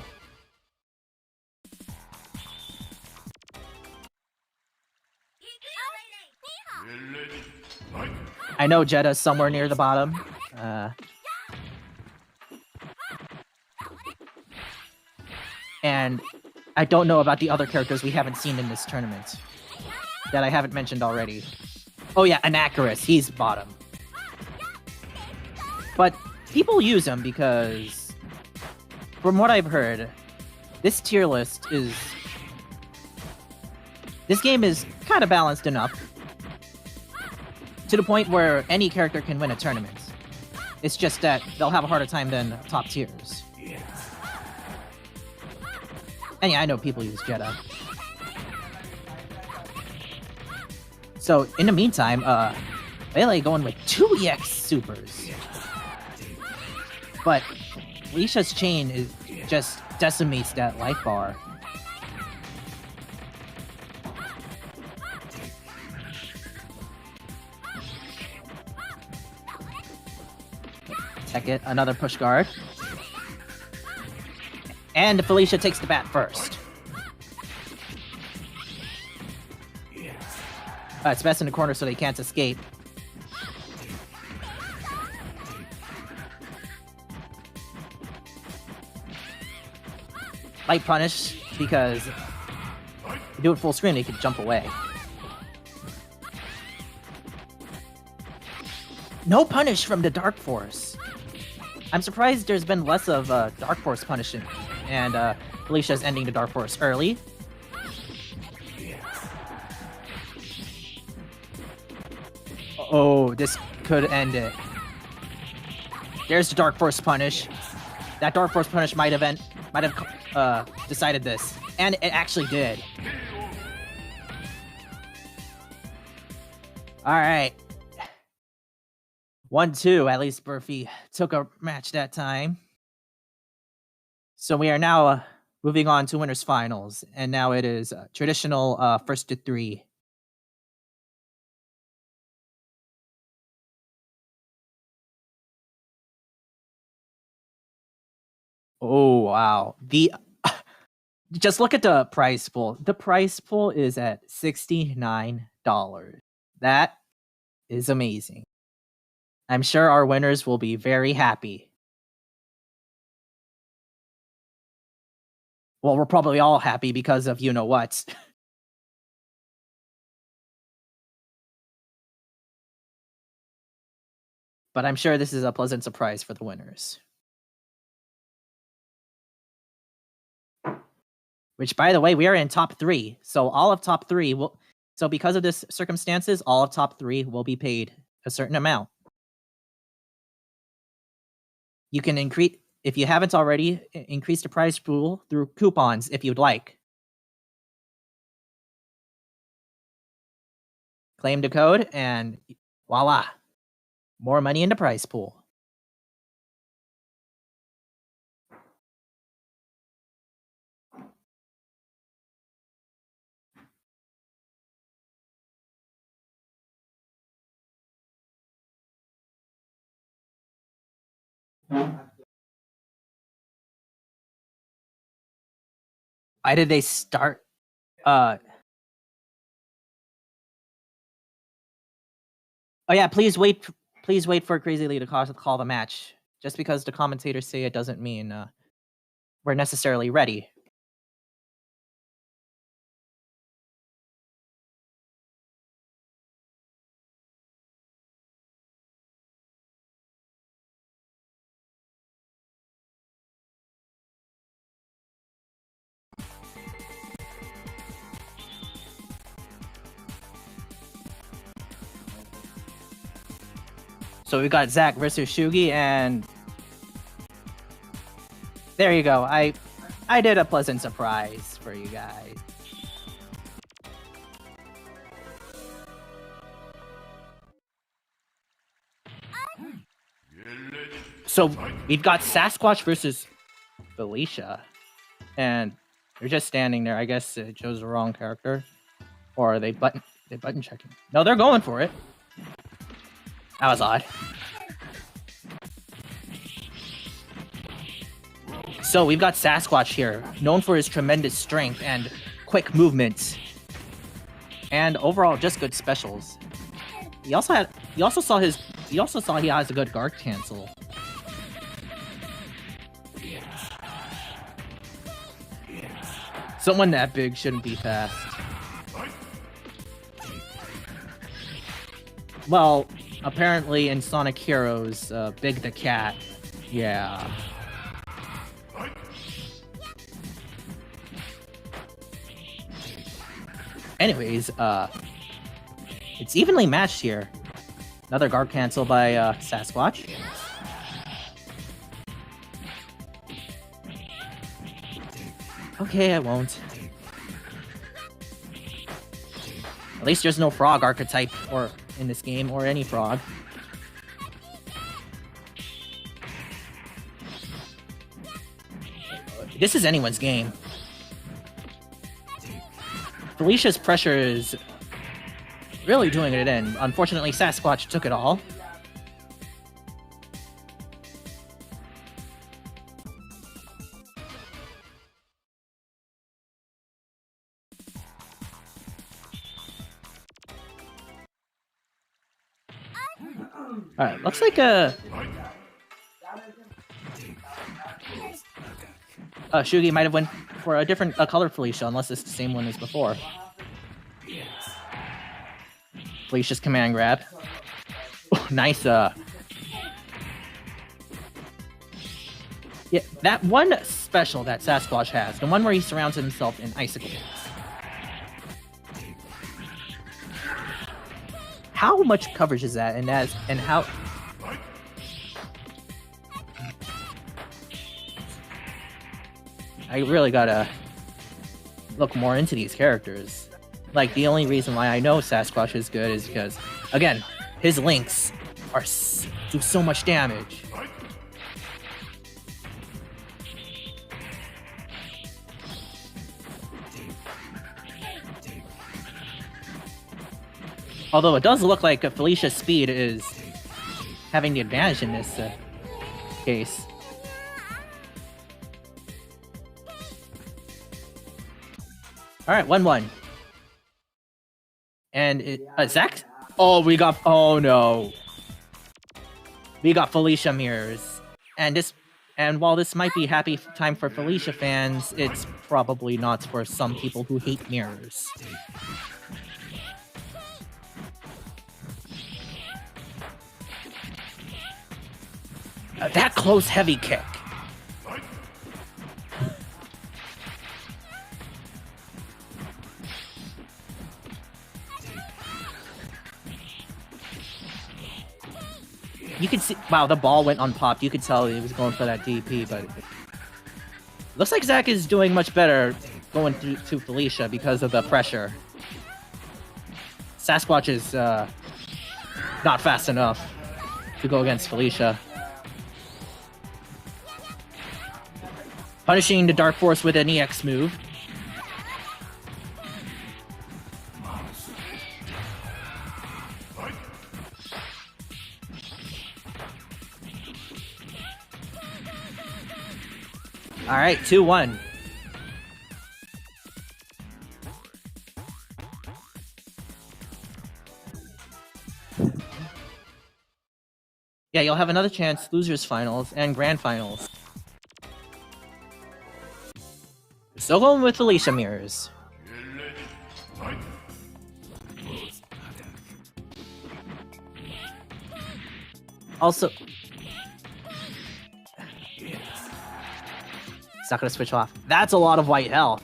I know Jetta's somewhere near the bottom. And I don't know about the other characters we haven't seen in this tournament that I haven't mentioned already. Oh yeah, Anacharis, he's bottom. But people use him because, from what I've heard, this tier list is... This game is kind of balanced enough to the point where any character can win a tournament. It's just that they'll have a harder time than top tiers. And yeah, I know people use Jetta. So, in the meantime, Lele going with 2 EX supers. But Felicia's chain is just decimates that life bar. Check it, another push guard. And Felicia takes the bat first. It's best in the corner so they can't escape. Light punish, because if you do it full screen, they can jump away. No punish from the Dark Force. I'm surprised there's been less of Dark Force punishing, and Felicia's ending the Dark Force early. Oh, this could end it. There's the Dark Force punish. That Dark Force punish might have decided this, and it actually did. All right. 1-2, at least Burfy took a match that time. So we are now moving on to winners finals, and now it is traditional first to 3. Oh wow. Just look at the prize pool. The prize pool is at $69. That is amazing. I'm sure our winners will be very happy. Well, we're probably all happy because of you-know-what. But I'm sure this is a pleasant surprise for the winners. Which, by the way, we are in top 3. So all of top 3 will... So because of this circumstances, all of top 3 will be paid a certain amount. You can increase, if you haven't already, increase the prize pool through coupons if you'd like. Claim the code and voila, more money in the prize pool. Why did they start? Oh yeah, please wait for Crazy Lee to call the match. Just because the commentators say it doesn't mean we're necessarily ready. So we got Zach versus Shugi, and there you go. I did a pleasant surprise for you guys. So we've got Sasquatch versus Felicia, and they're just standing there. I guess it chose the wrong character, or are they button checking? No, they're going for it. That was odd. So we've got Sasquatch here, known for his tremendous strength and quick movements, and overall just good specials. He also had You also saw his. You also saw he has a good guard cancel. Someone that big shouldn't be fast. Well, apparently in Sonic Heroes, Big the Cat. Yeah. Anyways, it's evenly matched here. Another guard cancel by Sasquatch. Okay, I won't. At least there's no frog archetype or in this game, or any frog. This is anyone's game. Felicia's pressure is really doing it in. Unfortunately, Sasquatch took it all. Alright, looks like Shugi might have went for a different color Felicia, unless it's the same one as before. Felicia's command grab. Oh, nice, Yeah, that one special that Sasquatch has, the one where he surrounds himself in icicles. How much coverage is that, and how... I really gotta look more into these characters. Like, the only reason why I know Sasquatch is good is because, again, his links do so much damage. Although it does look like Felicia's speed is having the advantage in this case. Alright, 1-1. And Zach? Oh, we got... Oh, no. We got Felicia mirrors. And while this might be happy time for Felicia fans, it's probably not for some people who hate mirrors. That close heavy kick. You could see, wow, the ball went unpopped. You could tell he was going for that DP, but looks like Zach is doing much better going through to Felicia because of the pressure. Sasquatch is not fast enough to go against Felicia. Punishing the Dark Force with an EX move. Alright, 2-1. Yeah, you'll have another chance, losers finals and grand finals. Still going with Felicia mirrors. Also, it's not gonna switch off. That's a lot of white health.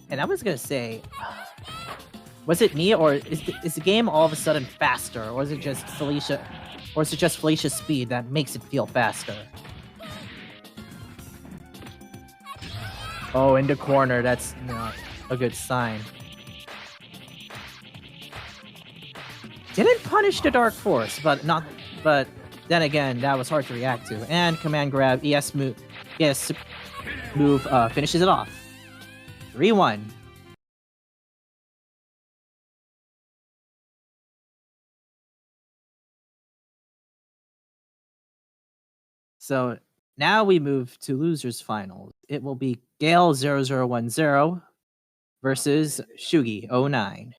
And I was gonna say, was it me, or is the game all of a sudden faster, or is it just Felicia, or is it just Felicia's speed that makes it feel faster? Oh, in the corner, that's not a good sign. Didn't punish the Dark Force, but then again, that was hard to react to. And command grab, ES move, finishes it off. 3-1. So now we move to losers finals. It will be Gale 0010 versus Shugi 09.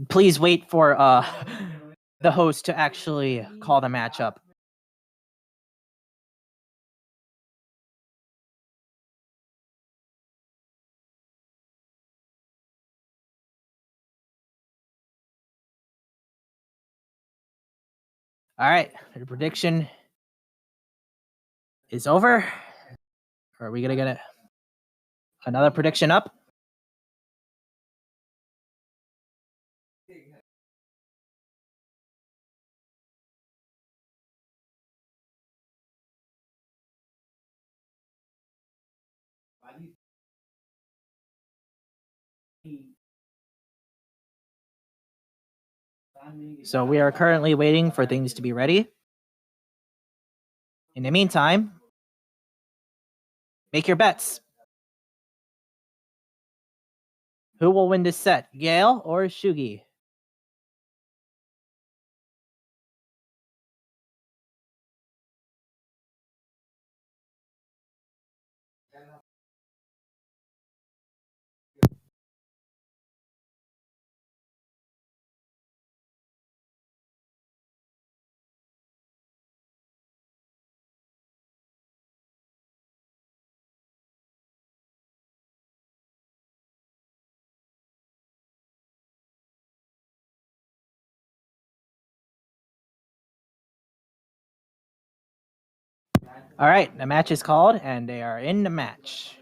Please wait for the host to actually call the matchup. All right, the prediction is over. Are we gonna get another prediction up? So we are currently waiting for things to be ready. In the meantime, make your bets. Who will win this set, Gale or Shugi? All right, the match is called, and they are in the match.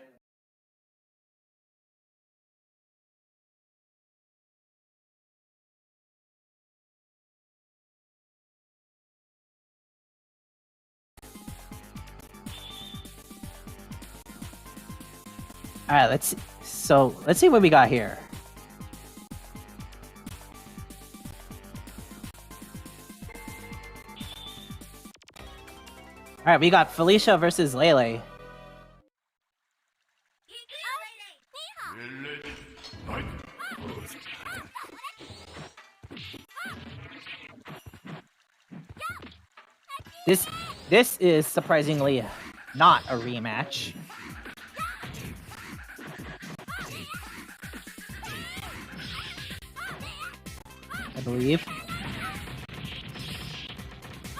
All right, let's see what we got here. All right, we got Felicia versus Lele. This is surprisingly not a rematch. I believe.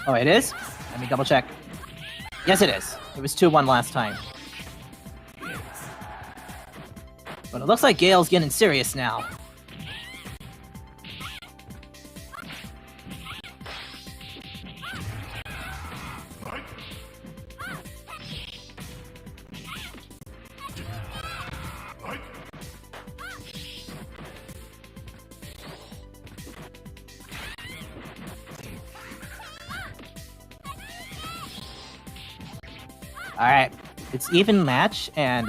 Oh, it is? Let me double check. Yes, it is. It was 2-1 last time. But it looks like Gale's getting serious now. Alright, it's even match, and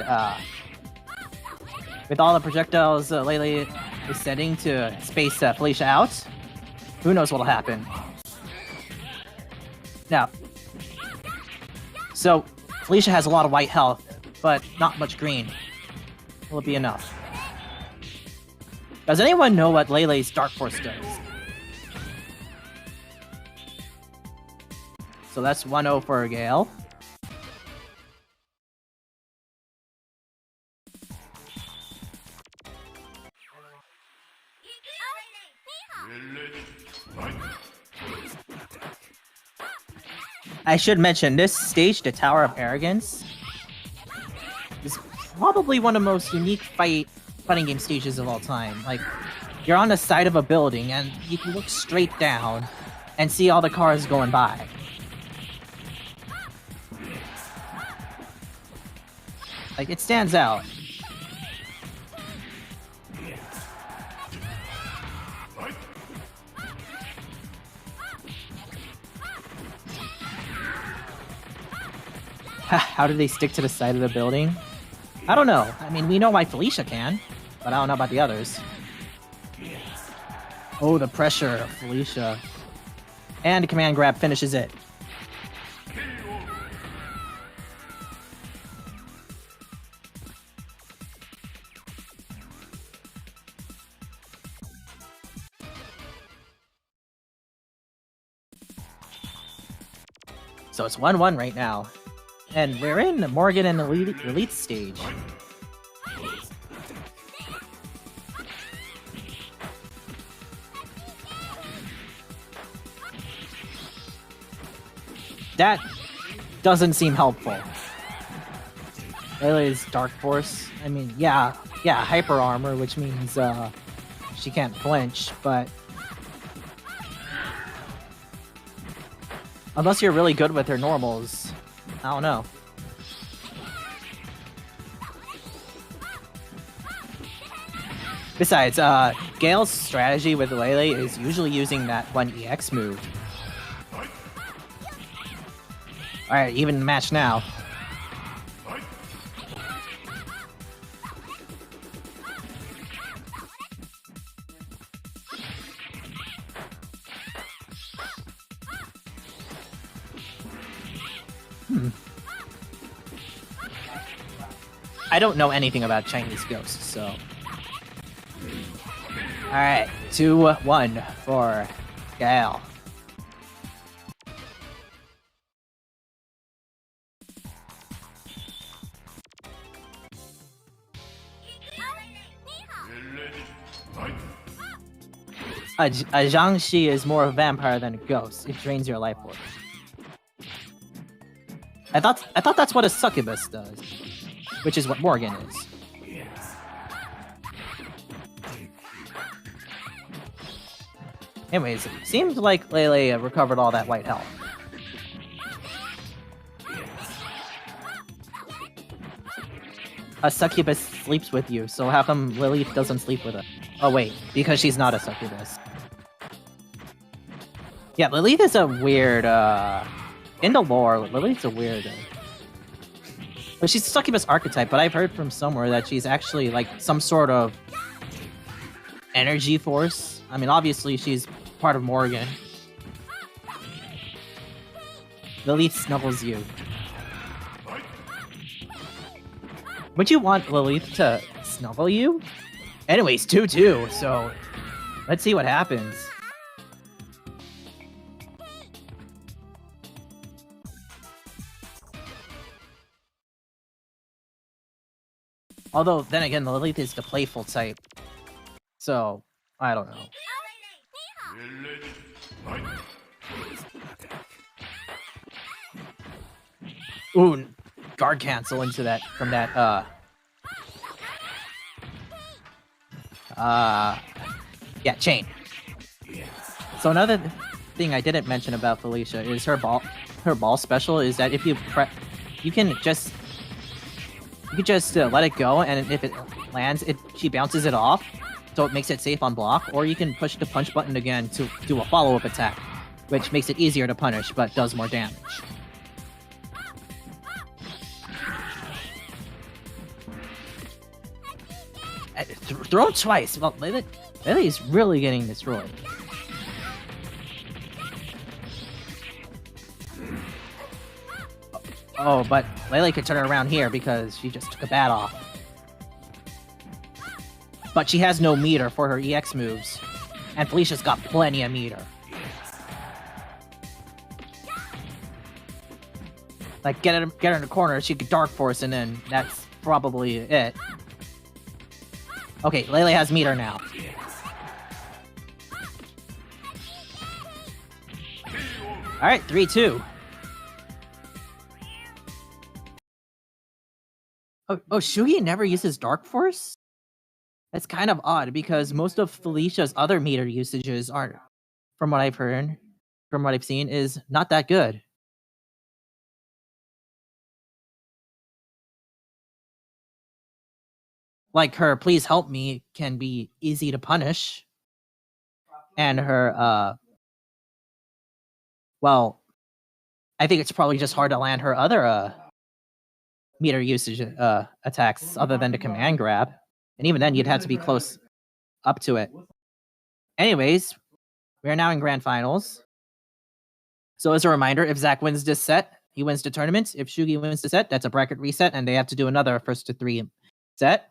with all the projectiles Lele is sending to space Felicia out, who knows what'll happen. Now, so Felicia has a lot of white health, but not much green. Will it be enough? Does anyone know what Lele's Dark Force does? So that's 1-0 for Gale. I should mention, this stage, the Tower of Arrogance, is probably one of the most unique fighting game stages of all time. Like, you're on the side of a building, and you can look straight down and see all the cars going by. Like, it stands out. How do they stick to the side of the building? I don't know. I mean, we know why Felicia can, but I don't know about the others. Oh, the pressure of Felicia. And the command grab finishes it. So it's 1-1 right now. And we're in Morgan and Elite stage. That doesn't seem helpful. Lele's Dark Force. I mean, yeah, hyper armor, which means she can't flinch, but unless you're really good with her normals, I don't know. Besides, Gale's strategy with Lele is usually using that one EX move. Alright, even match now. I don't know anything about Chinese ghosts, so... Alright, 2-1 for Gale. A Jiangxi is more a vampire than a ghost. It drains your life force. I thought that's what a succubus does, which is what Morgan is. Anyways, it seems like Lele recovered all that white health. A succubus sleeps with you, so how come Lilith doesn't sleep with her? Oh wait, because she's not a succubus. Yeah, Lilith is a weird, in the lore, Lilith's a weird... But she's a succubus archetype, but I've heard from somewhere that she's actually, like, some sort of energy force. I mean, obviously, she's part of Morgan. Lilith snuggles you. Would you want Lilith to snuggle you? Anyways, 2-2, so let's see what happens. Although, then again, Lilith is the playful type. So, I don't know. Ooh, guard cancel into that, from that, yeah, chain. So another thing I didn't mention about Felicia is her ball special is that if you you can just let it go, and if it lands, she bounces it off, so it makes it safe on block, or you can push the punch button again to do a follow-up attack, which makes it easier to punish, but does more damage. Throw twice! Well, Lele is really getting destroyed. Oh, but Lele could turn it around here because she just took a bat off. But she has no meter for her EX moves. And Felicia's got plenty of meter. Like, get her in the corner, she could Dark Force, and then that's probably it. Okay, Lele has meter now. Alright, 3-2. Oh, Shugi never uses Dark Force? That's kind of odd, because most of Felicia's other meter usages aren't, from what I've heard, from what I've seen, is not that good. Like, her Please Help Me can be easy to punish. And her, well, I think it's probably just hard to land her other, meter usage, attacks, other than the command grab. And even then, you'd have to be close up to it. Anyways, we are now in Grand Finals. So as a reminder, if Zach wins this set, he wins the tournament. If Shugi wins the set, that's a bracket reset, and they have to do another 1-3 set.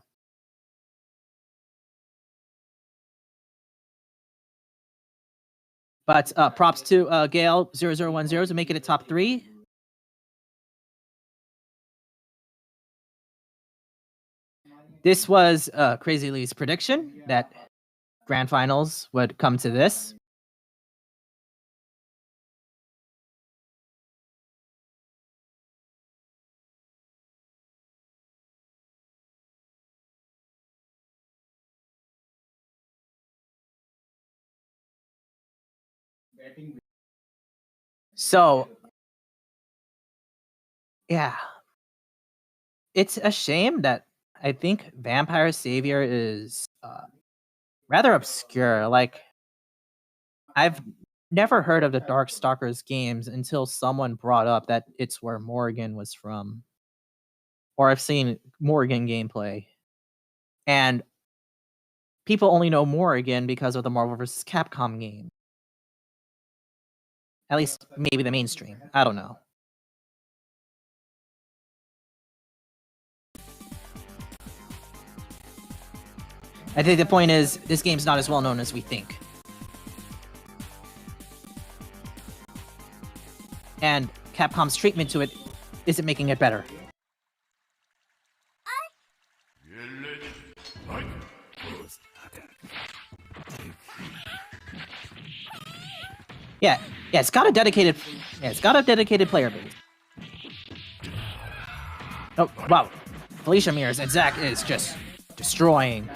But props to Gale0010 to make it a top 3. this was Crazy Lee's prediction that grand finals would come to this. So, yeah, it's a shame that I think Vampire Savior is rather obscure. Like, I've never heard of the Darkstalkers games until someone brought up that it's where Morgan was from, or I've seen Morgan gameplay, and people only know Morgan because of the Marvel vs. Capcom game. At least maybe the mainstream. I don't know. I think the point is this game's not as well known as we think. And Capcom's treatment to it isn't making it better. Yeah, it's got a dedicated player base. Oh, wow. Felicia mirrors and Zack is just destroying.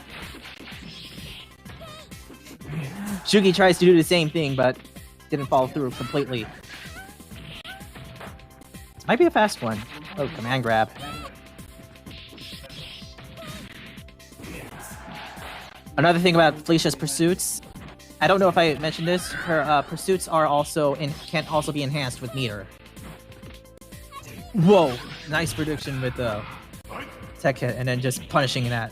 Shugi tries to do the same thing, but didn't follow through completely. This might be a fast one. Oh, command grab. Another thing about Felicia's pursuits, I don't know if I mentioned this, her pursuits are can also be enhanced with meter. Whoa, nice prediction with the tech hit and then just punishing that.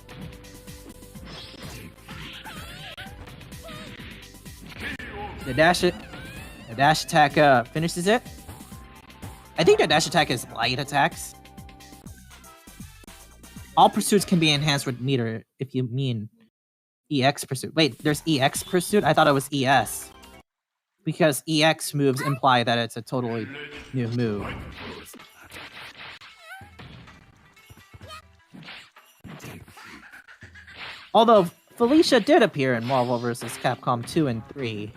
The dash attack finishes it. I think the dash attack is light attacks. All pursuits can be enhanced with meter if you mean EX pursuit. Wait, there's EX pursuit? I thought it was ES. Because EX moves imply that it's a totally new move. Although Felicia did appear in Marvel vs. Capcom 2 and 3.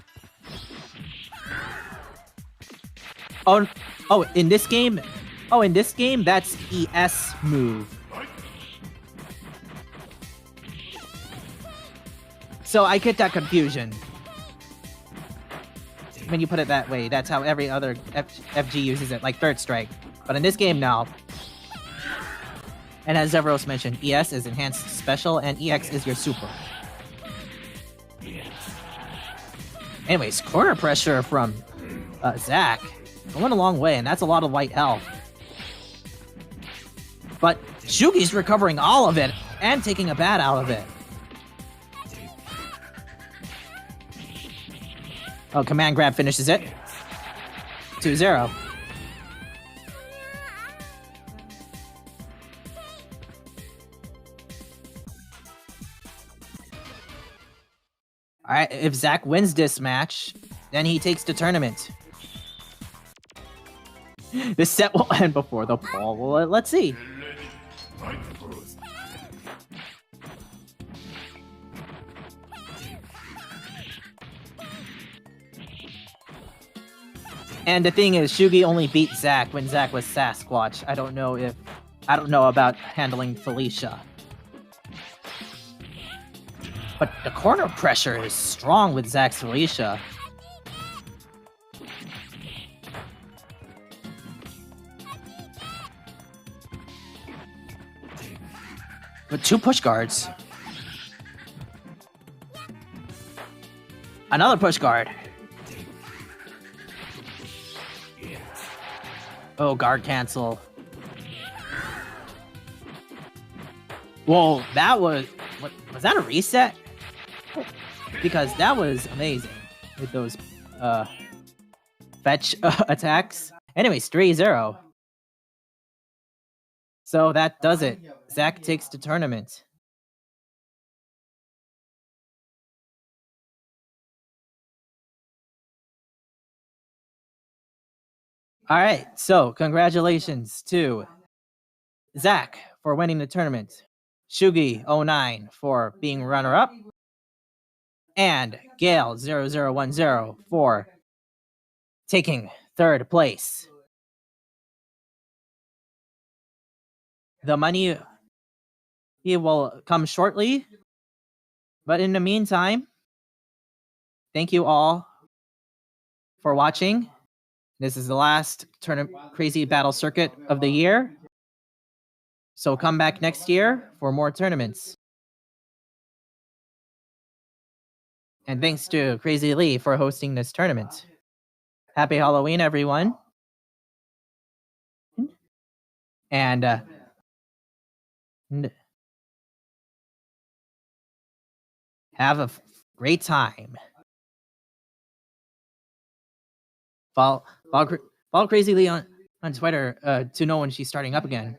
Oh, in this game, that's ES move. So I get that confusion. When you put it that way, that's how every other FG uses it, like Third Strike. But in this game now, and as Zevros mentioned, ES is enhanced special and EX is your super. Anyways, corner pressure from Zack. Going a long way, and that's a lot of white health. But Shugi's recovering all of it and taking a bat out of it. Oh, command grab finishes it. 2-0. Alright, if Zack wins this match, then he takes the tournament. This set will end before the ball. Well, let's see. And the thing is, Shugi only beat Zack when Zack was Sasquatch. I don't know about handling Felicia. But the corner pressure is strong with Zack's Felicia. With 2 push guards. Another push guard. Oh, guard cancel. Whoa, that was that a reset? Because that was amazing with those fetch attacks. Anyways, 3-0. So that does it. Zack takes the tournament. Alright, so congratulations to Zack for winning the tournament. Shugi09 for being runner-up, and Gale0010 for taking third place. The money will come shortly, but in the meantime, thank you all for watching. This is the last Crazy Battle Circuit of the year. So come back next year for more tournaments. And thanks to Crazy Lee for hosting this tournament. Happy Halloween, everyone. And have a great time. Follow Crazy Lee on Twitter to know when she's starting up again.